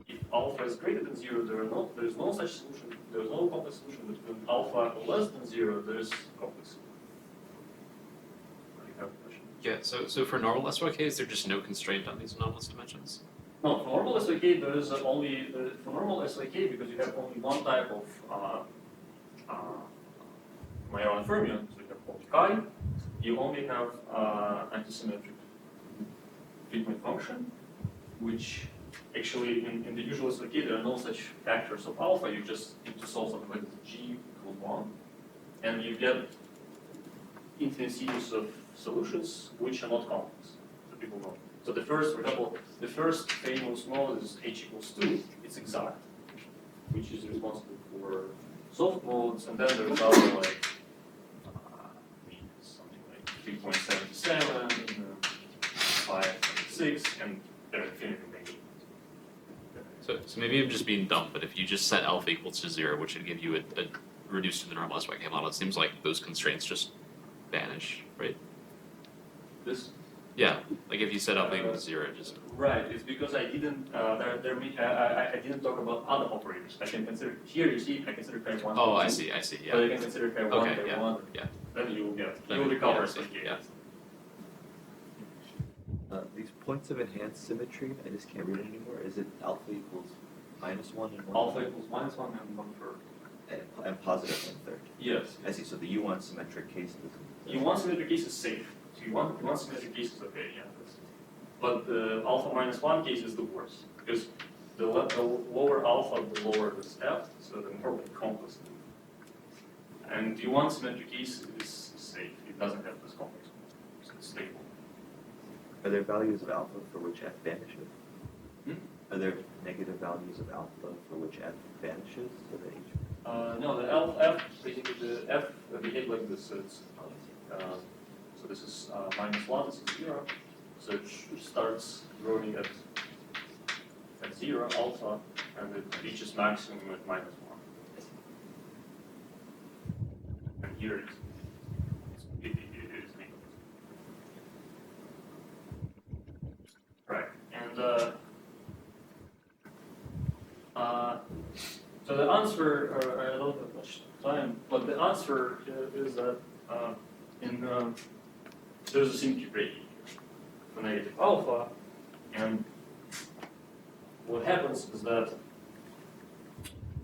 if alpha is greater than 0, there is no such solution. There is no complex solution. But when alpha less than 0, there is complex solution. You have a question? Yeah, so for normal SYK, is there just no constraint on these anomalous dimensions? No, for normal SYK, there is only, for normal SYK, because you have only one type of Majorana fermion, so you have called chi, you only have antisymmetric treatment function, which actually in the usual SYK, there are no such factors of alpha, you just need to solve something like g equals 1, and you get infinite series of solutions which are not complex, so people know. So the first, for example, the first famous mode is h equals 2, it's exact, which is responsible for soft modes, and then there's other like something like 3.77, 5.6, and there are infinitely many. So maybe I'm just being dumb, but if you just set alpha equals to 0, which would give you a reduced to the normal SYK model, it seems like those constraints just vanish, right? This Yeah, like if you set alpha equals to 0, just right. It's because I didn't I didn't talk about other operators. I can consider here. You see, I consider pair 1. oh, I see, So yeah. you can consider pair 1, Okay, pair yeah, 1. yeah. Then you will get Then you will we- recover yeah, SYK. yeah. These points of enhanced symmetry, I just can't read anymore. Is it alpha equals -1 and 1? Alpha equals -1 and 1 third. And positive 1/3. Yes. I see. So the U1 symmetric case is. You want symmetric case is safe. So you want symmetric case is okay, yeah. But the alpha -1 case is the worst because the lower alpha, the lower the step, so the more complex. And you want symmetric case is safe. It doesn't have this complex. So it's stable. Are there values of alpha for which f vanishes? Hmm? Are there negative values of alpha for which f vanishes? So that h. No, the f basically the f behave like this. So it's so this is -1. This is 0. So it starts growing at 0 alpha, and it reaches maximum at -1. And here it is negative. Right, and so the answer, I don't have much time, but the answer is that there's a symmetry breaking for negative alpha, and what happens is that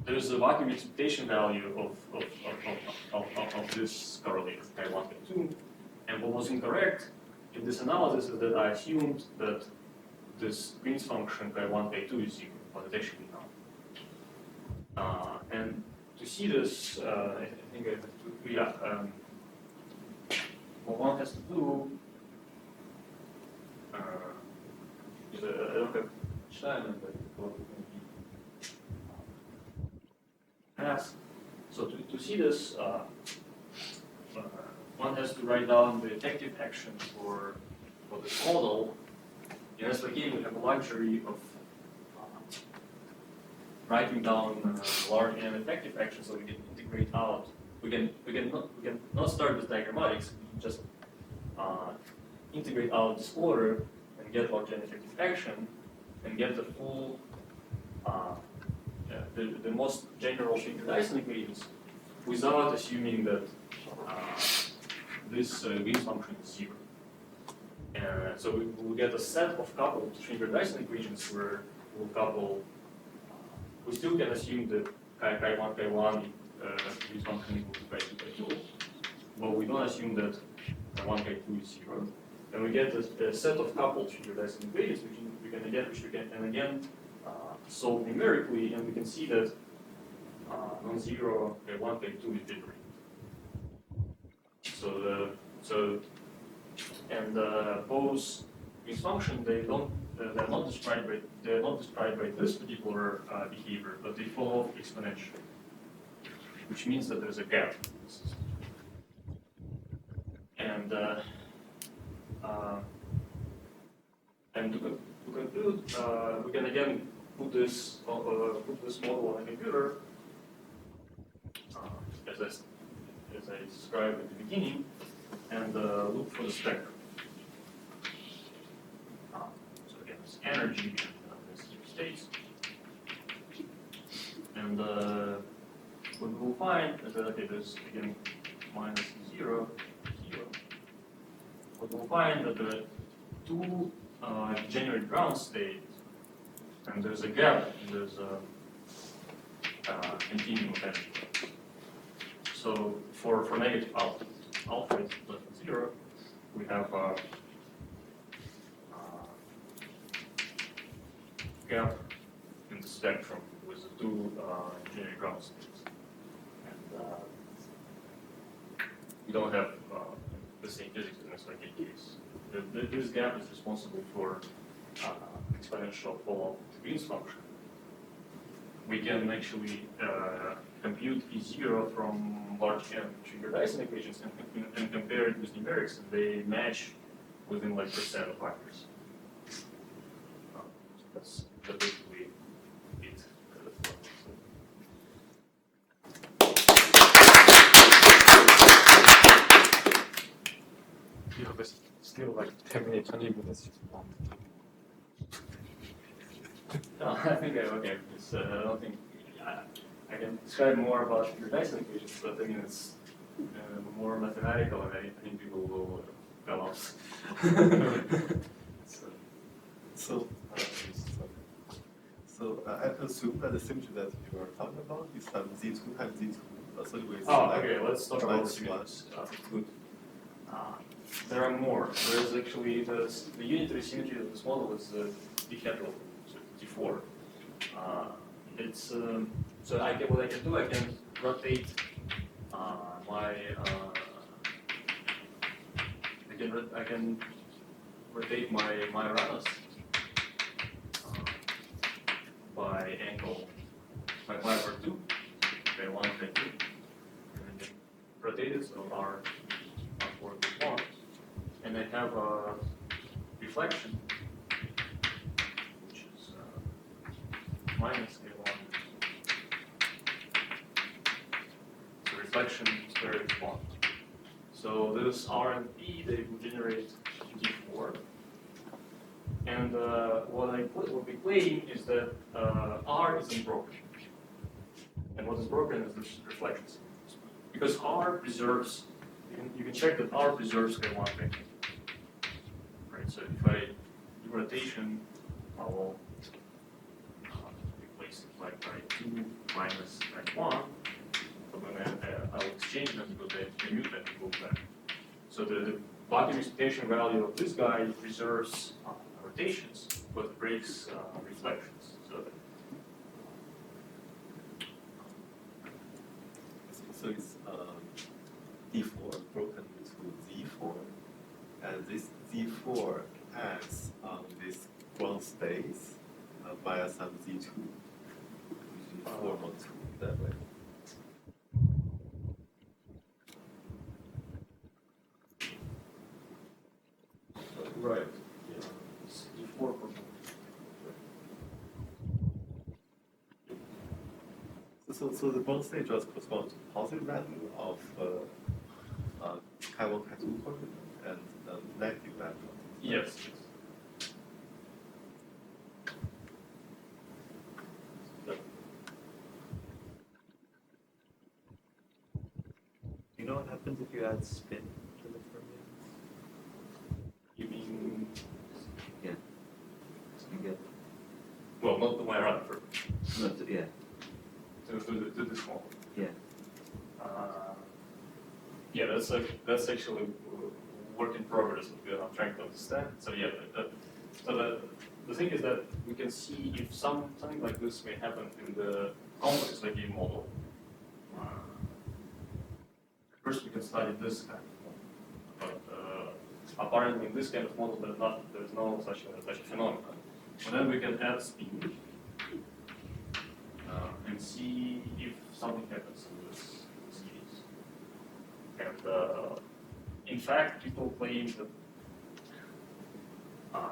there's a vacuum expectation value of this correlated pair 1, pair 2, and what was incorrect in this analysis is that I assumed that this Green's function pair 1, pair 2 is 0, but it's actually not. And to see this, I think I have to, what one has to do, I don't have each time, and the code will be passed. So to see this, one has to write down the effective action for this model. In SYK, we have a luxury of writing down large and effective actions, so we can integrate out. We can not start with diagrammatics. We can just integrate out this order and get large and effective action, and get the full the most general Schwinger Dyson equations without assuming that this Green's function is 0. So we will get a set of coupled Schwinger Dyson equations where we'll couple. We still can assume that chi1 Green's function equals to chi2 chi2, but we don't assume that chi1 chi2 is 0. And we get a set of coupled Schwinger Dyson equations, which we can again solve numerically, and we can see that non-zero chi1 chi2 is different. Both Green's function they're not described by this particular behavior, but they follow exponentially, which means that there's a gap. And to conclude, we can again put this model on a computer, as I described at the beginning, and look for the spectrum. So again, this energy and this states, and what we will find is that there's again minus 0, 0. What we'll find that the two generate ground states, and there's a gap, and there's a continuum of energy. So for negative alpha is less than 0, we have a gap in the spectrum with the two generic ground states. And we don't have the same physics in this case. This gap is responsible for exponential falloff of the Green's function. We can actually compute E0 from large n Schwinger Dyson equations and compare it with numerics, and they match within like percent of factors. That's basically it. You have still like 10 minutes, 20 minutes. No, I think I'm okay. I don't think I can describe more about your Dyson equations, but I mean it's more mathematical, and I think people will fell off. So I assume that the symmetry that you are talking about is Z2 times Z2. So it's Okay, let's talk about symmetries. Good. There are more. There is actually the unitary symmetry of this model is dihedral, so D4. So what I can do, I can rotate I can rotate my runners by angle by pi over 2, by 1 by 2, and then rotate it so R forward is 1, and I have a reflection which is minus A1. So reflection squared is 1. So this R and P, they will generate D4. And what we claim is that R isn't broken. And what is broken is the reflections. Because R preserves, you can check that R preserves K1 vector. Right, so if I do rotation, I will replace it by 2 minus 1. But when I'll exchange them because they mute them and go back. So the bottom expectation value of this guy preserves rotations, but breaks reflections. So it's D4 broken into Z4, and this Z4 acts on this ground states 2. Usually 4 mod 2 that way. Right. Yeah. It's D4 for So the bonus state just corresponds to positive value of Chi 1, Chi 2 coordinate and negative value of yes. You know what happens if you add spin to the fermions? You mean Yeah. You get well, not the way around for no, yeah. to this one. Yeah. Yeah, that's actually work in progress that I'm trying to understand. So yeah, the thing is that we can see if something like this may happen in the complex SYK model. First, we can study this kind of model, but apparently in this kind of model there's no such a phenomenon. And then we can add spin and see if something happens in this case. And in fact, people claim that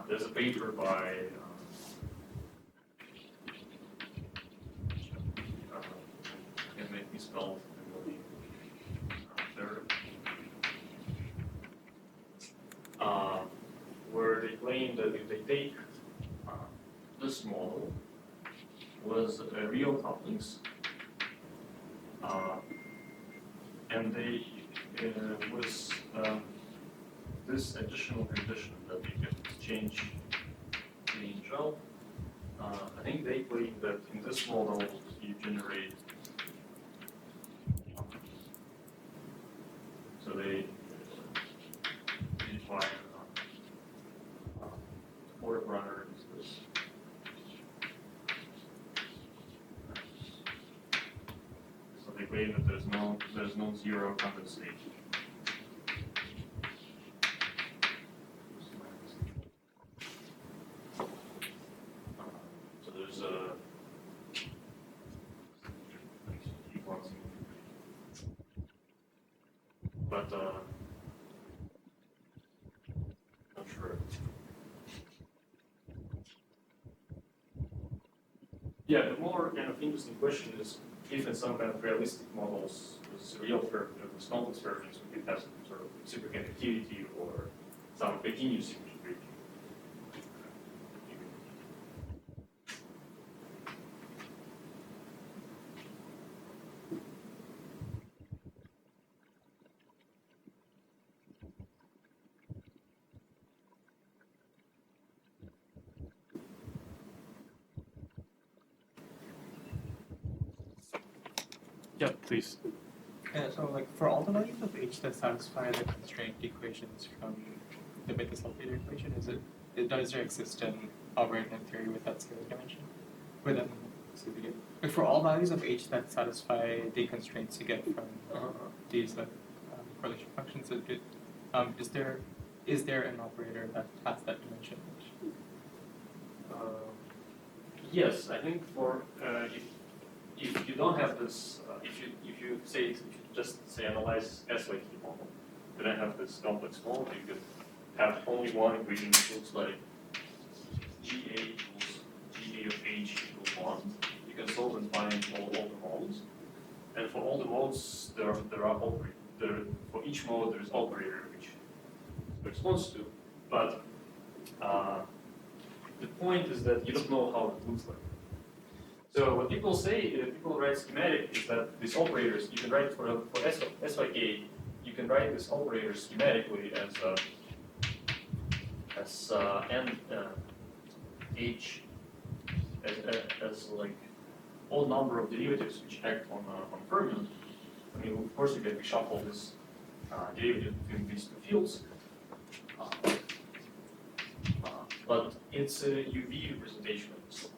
there's a paper by can make me spell where they claim that if they take this model was real couplings, and they was this additional condition that we can change the angel. I think they claim that in this model you generate. So they define order parameter is this. So they claim that there's no zero compensation. So there's a but not sure. Yeah, the more kind of interesting question is if in some kind of realistic models with real with complex fermions we can have some sort of superconductivity or some continuous symmetry. Yeah, please. Yeah, so like for all the values of H that satisfy the constraint equations from the beta-sulfate equation, does there exist an algorithm theory with that scalar dimension? Like for all values of H that satisfy the constraints you get from these correlation functions, is there an operator that has that dimension? Yes, I think for if you don't have this, if you just say analyze SYK model, then I have this complex model. You can have only one equation that looks like GA equals GA of H equals 1. You can solve and find all the modes, and for all the modes there are operators. For each mode there is operator which corresponds to, but the point is that you don't know how it looks like. So what people say, people write schematic, is that these operators, you can write for SYK, you can write this operator schematically as n h as like odd number of derivatives which act on fermion. I mean, of course, you can reshuffle this derivative between these two fields, but it's a UV representation of this.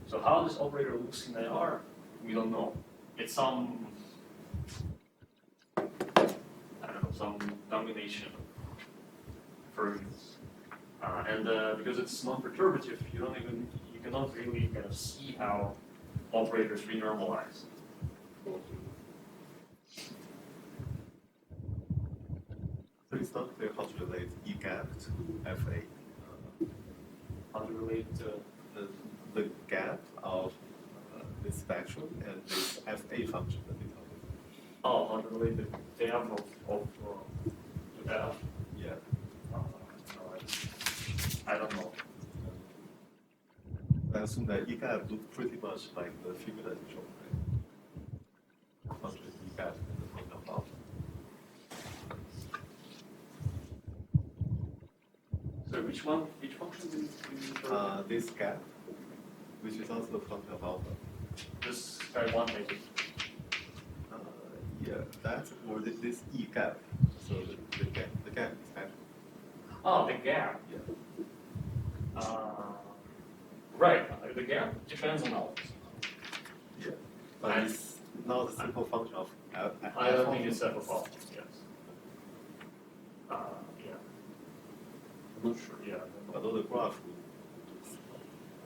So how this operator looks in IR, we don't know. It's some, I don't know, some combination of fermions. And because it's non-perturbative, you cannot really kind of see how operators renormalize. So it's not clear how to relate E gap to FA. How to relate The gap of this spectrum and this FA function that we talked about. oh, how to relate the gap of to F. Yeah. No, I don't know. I assume that E gap looks pretty much like the figure that you showed, right? Function E gap and the function of alpha. So which function did you show? This gap, which is also a function of alpha. This guy one maybe. Yeah, that's or this E gap. So the gap is actually. Oh, the gap. Yeah. Right. The gap depends on alpha. Yeah. But it's not a simple function of I don't think it's f of alpha. Yes. Yeah. I'm not sure. Yeah. Although the graph looks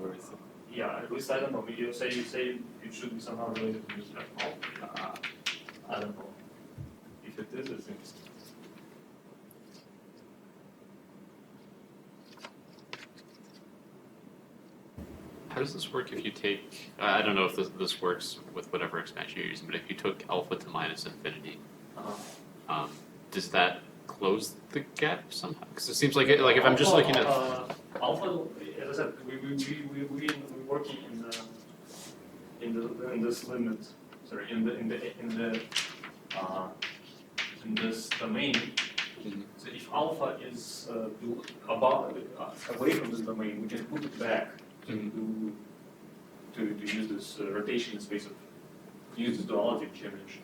very simple. Yeah. At least I don't know. You say it should be somehow related to this f of alpha. I don't know. If it is, it's interesting. How does this work if you take, I don't know if this works with whatever expansion you're using, but if you took alpha to minus infinity, does that close the gap somehow? Because it seems like, like if I'm just looking at, alpha, as I said, we working in this limit. Sorry, in this domain. So if alpha is above away from this domain, we can put it back to use this rotation in space of use this duality which I mentioned.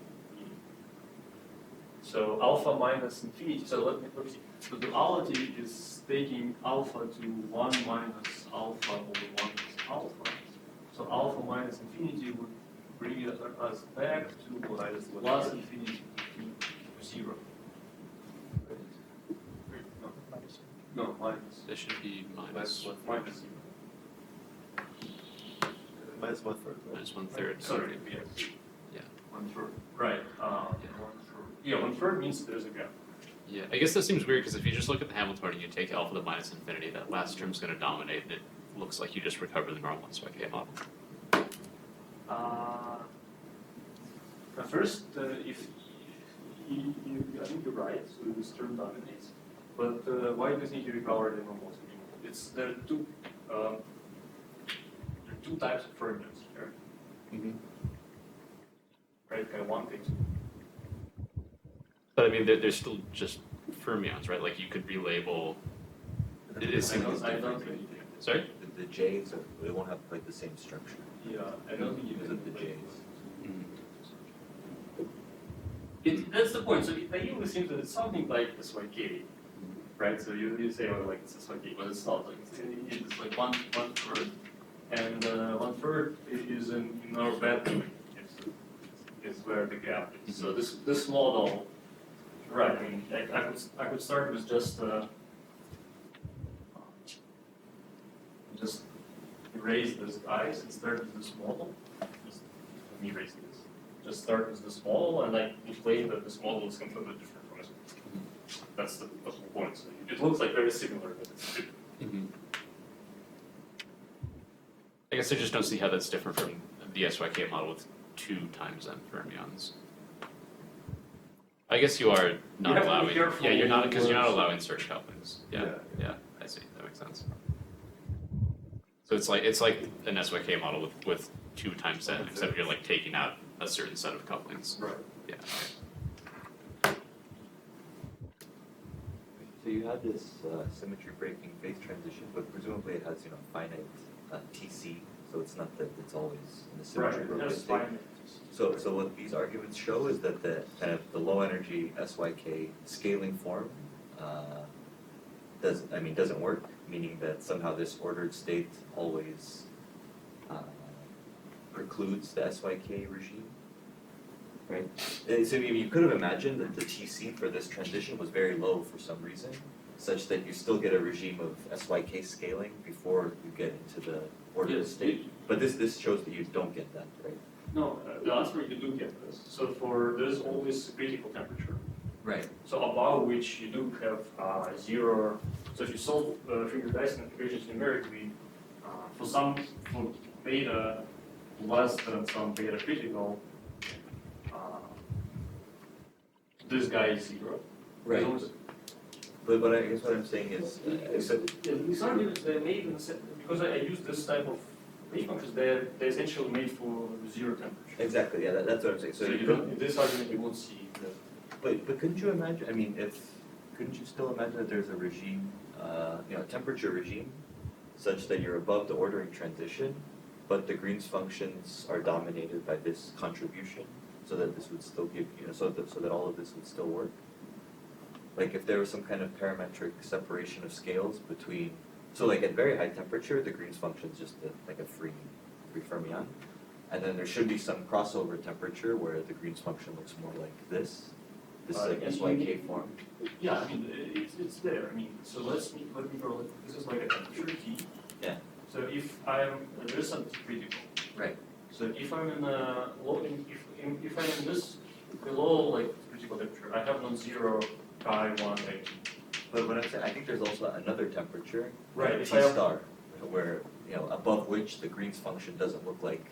So alpha minus infinity. So let me see. So duality is taking alpha to 1 minus alpha over 1 plus alpha. So alpha minus infinity would bring us back to plus infinity to 0. No, minus. it should be minus Minus 0. Minus 1/3. minus 1/3. Sorry, yes. Yeah. 1/3. Right. 1/3. Yeah, 1/3 means there's a gap. Yeah, I guess that seems weird because if you just look at the Hamiltonian, you take alpha to minus infinity, that last term's going to dominate, and it looks like you just recover the normal SYK model. First, if I think you're right, so this term dominates. But why does he recover the normal SYK? There are two types of fermions here. Right, kind of one thing. But I mean, they're still just fermions, right? Like you could relabel. It is. I don't think you can. Sorry? The J's, they won't have quite the same structure. Yeah, I don't think you Because can. of the J's. That's the point. So it naively seems that it's something like SYK, right? So you say, oh, like it's SYK, but it's not. Like it's like one third, and 1/3 is in our bed domain. Is where the gap is. So this model, right? I mean, I could start with just erase this guys and start with this model. Just let me erase this. Just start with this model, and I claim that this model is completely different from this. That's the whole point. So it looks like very similar, but it's different. I guess I just don't see how that's different from the SYK model with 2 times n fermions. I guess you are not You have to be allowing. careful Yeah, you're not because you're not with- allowing search couplings. Yeah, Yeah. I see. That makes sense. So it's like an SYK model with 2 times n, except you're like taking out a certain set of couplings. Right. Yeah. So you had this symmetry breaking phase transition, but presumably it has finite TC, so it's not that it's always in the symmetry Right. broken That's state. fine. So what these arguments show is that the kind of the low energy SYK scaling form doesn't work, meaning that somehow this ordered state always precludes the SYK regime, right? So you could have imagined that the TC for this transition was very low for some reason, such that you still get a regime of SYK scaling before you get into the ordered Yes. state. But this shows that you don't get that, right? No, the answer you do get this. So for there's always critical temperature. Right. So above which you do have zero. So if you solve Finger Dyson equations numerically, for beta less than some beta critical, this guy is zero. Right. Those- But I guess what I'm saying is, These arguments they're made in the because I use this type of wave functions. They're essentially made for zero temperature. exactly, yeah, that's what I'm saying. So So you you don't, in this argument you won't see the. but couldn't you imagine, I mean, couldn't you still imagine that there's a regime, a temperature regime, such that you're above the ordering transition, but the Green's functions are dominated by this contribution, so that this would still give, so that all of this would still work? Like if there was some kind of parametric separation of scales between, so like at very high temperature, the Green's function is just like a free fermion, and then there should be some crossover temperature where the Green's function looks more like this is like SYK form. Yeah, I mean it's there. I mean, so let me draw. This is like a temperature T. Yeah. So if there's some critical. Right. So if I'm in a low, if I'm in this below like critical temperature, I have non-zero chi1 8. But what I'm saying, I think there's also another temperature, Right, T if I have- star, where above which the Green's function doesn't look like.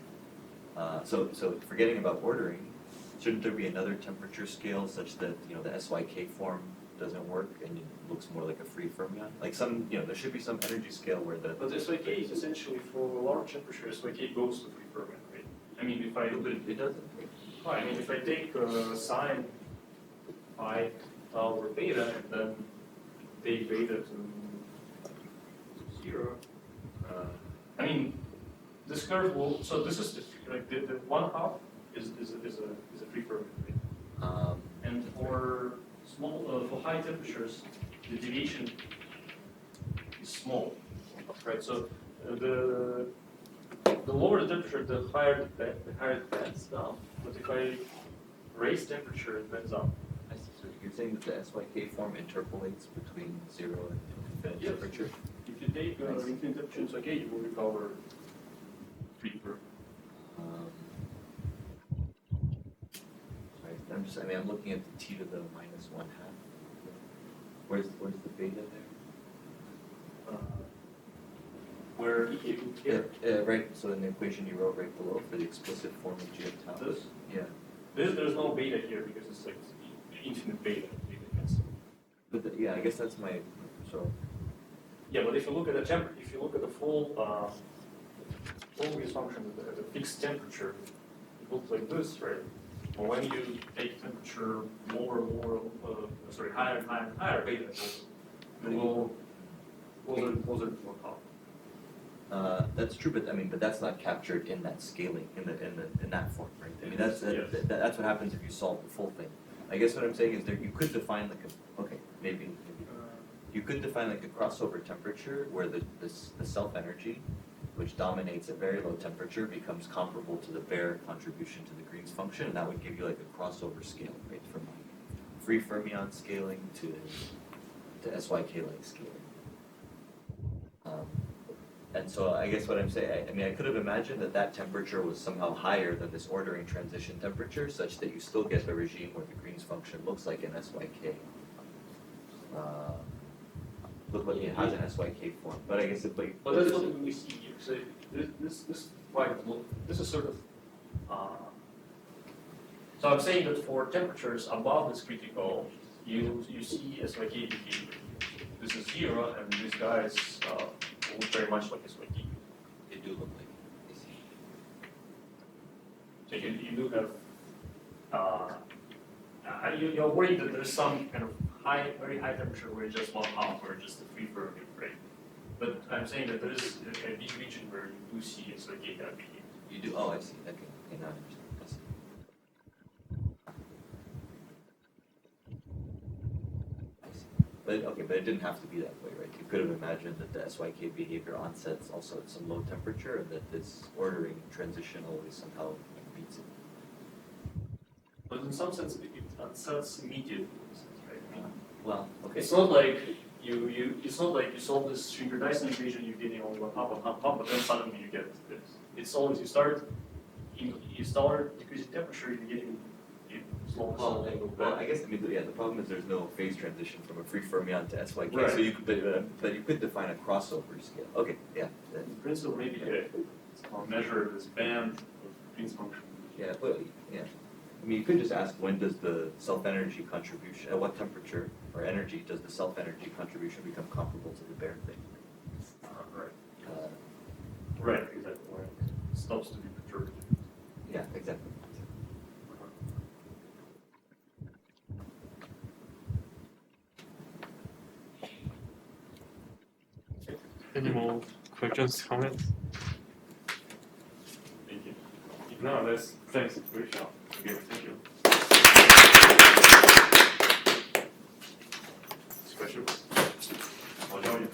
So forgetting about ordering, shouldn't there be another temperature scale such that the SYK form doesn't work and it looks more like a free fermion? Like there should be some energy scale where the. But SYK is essentially for large temperature. SYK goes to free fermion, right? I mean, if I It doesn't. I mean, if I take sine phi tau over beta and then take beta to zero, I mean, this curve will. So this is like the 1/2 is a free fermion, right? And for for high temperatures, the deviation is small, right? So the lower the temperature, the higher it bends down. But if I raise temperature, it bends up. I see. So you're saying that the SYK form interpolates between 0 and infinite Yes. temperature? If you take infinite temperature, it's okay. You will recover free fermion. Right. I'm looking at the t to the minus 1/2. Where's the beta there? Where you here. Right. So in the equation you wrote right below for the explicit form of g of tau. This? Yeah. There's no beta here because it's like infinite beta. But I guess that's my Yeah, but if you look at the if you look at the full Green's function at the fixed temperature, it looks like this, right? But when you take temperature higher and higher and higher beta, it will closer to a top. that's true, but that's not captured in that scaling in that form, right? I mean that's Yes. that's what happens if you solve the full thing. I guess what I'm saying is that you could define maybe you could define like a crossover temperature where the self energy, which dominates at very low temperature, becomes comparable to the bare contribution to the Green's function, and that would give you like a crossover scale, right, from free fermion scaling to SYK like scaling. And so I guess what I'm saying, I could have imagined that temperature was somehow higher than this ordering transition temperature, such that you still get the regime where the Green's function looks like an SYK. It has an SYK form, but I guess But that's what we see here. So this is sort of. So I'm saying that for temperatures above this critical, you see SYK behavior. This is 0, and these guys look very much like SYK. they do look like AC. So you do have. You're worried that there's some kind of very high temperature where it's just 1/2 or just a free fermion, right? But I'm saying that there is a big region where you do see SYK kind of behavior. You do? Oh, I see. Okay, now I understand. I see. But it didn't have to be that way, right? You could have imagined that the SYK behavior onsets also at some low temperature, and that this ordering transition always somehow beats it. But in some sense, it onsets immediately, right? I mean, Well, okay. it's not like it's not like you solve this your Dyson equation, you're getting only one half, but then suddenly you get this. It's always you start decreasing temperature, you're getting small angle. Well, I guess, I mean, yeah, the problem is there's no phase transition from a free fermion to SYK, Right. so you could, but you could define a crossover scale. Okay, yeah, that- In principle, maybe measure this band of Green's function. yeah, well, yeah. I mean, you could just ask, when does the self-energy contribution, at what temperature or energy does the self-energy contribution become comparable to the bare thing? Right. Uh, Right, exactly. Where it stops to be perturbed. yeah, exactly. Any more questions, comments? Thank you. If not, let's thanks. Great job. Okay, thank you. Special. 好教育。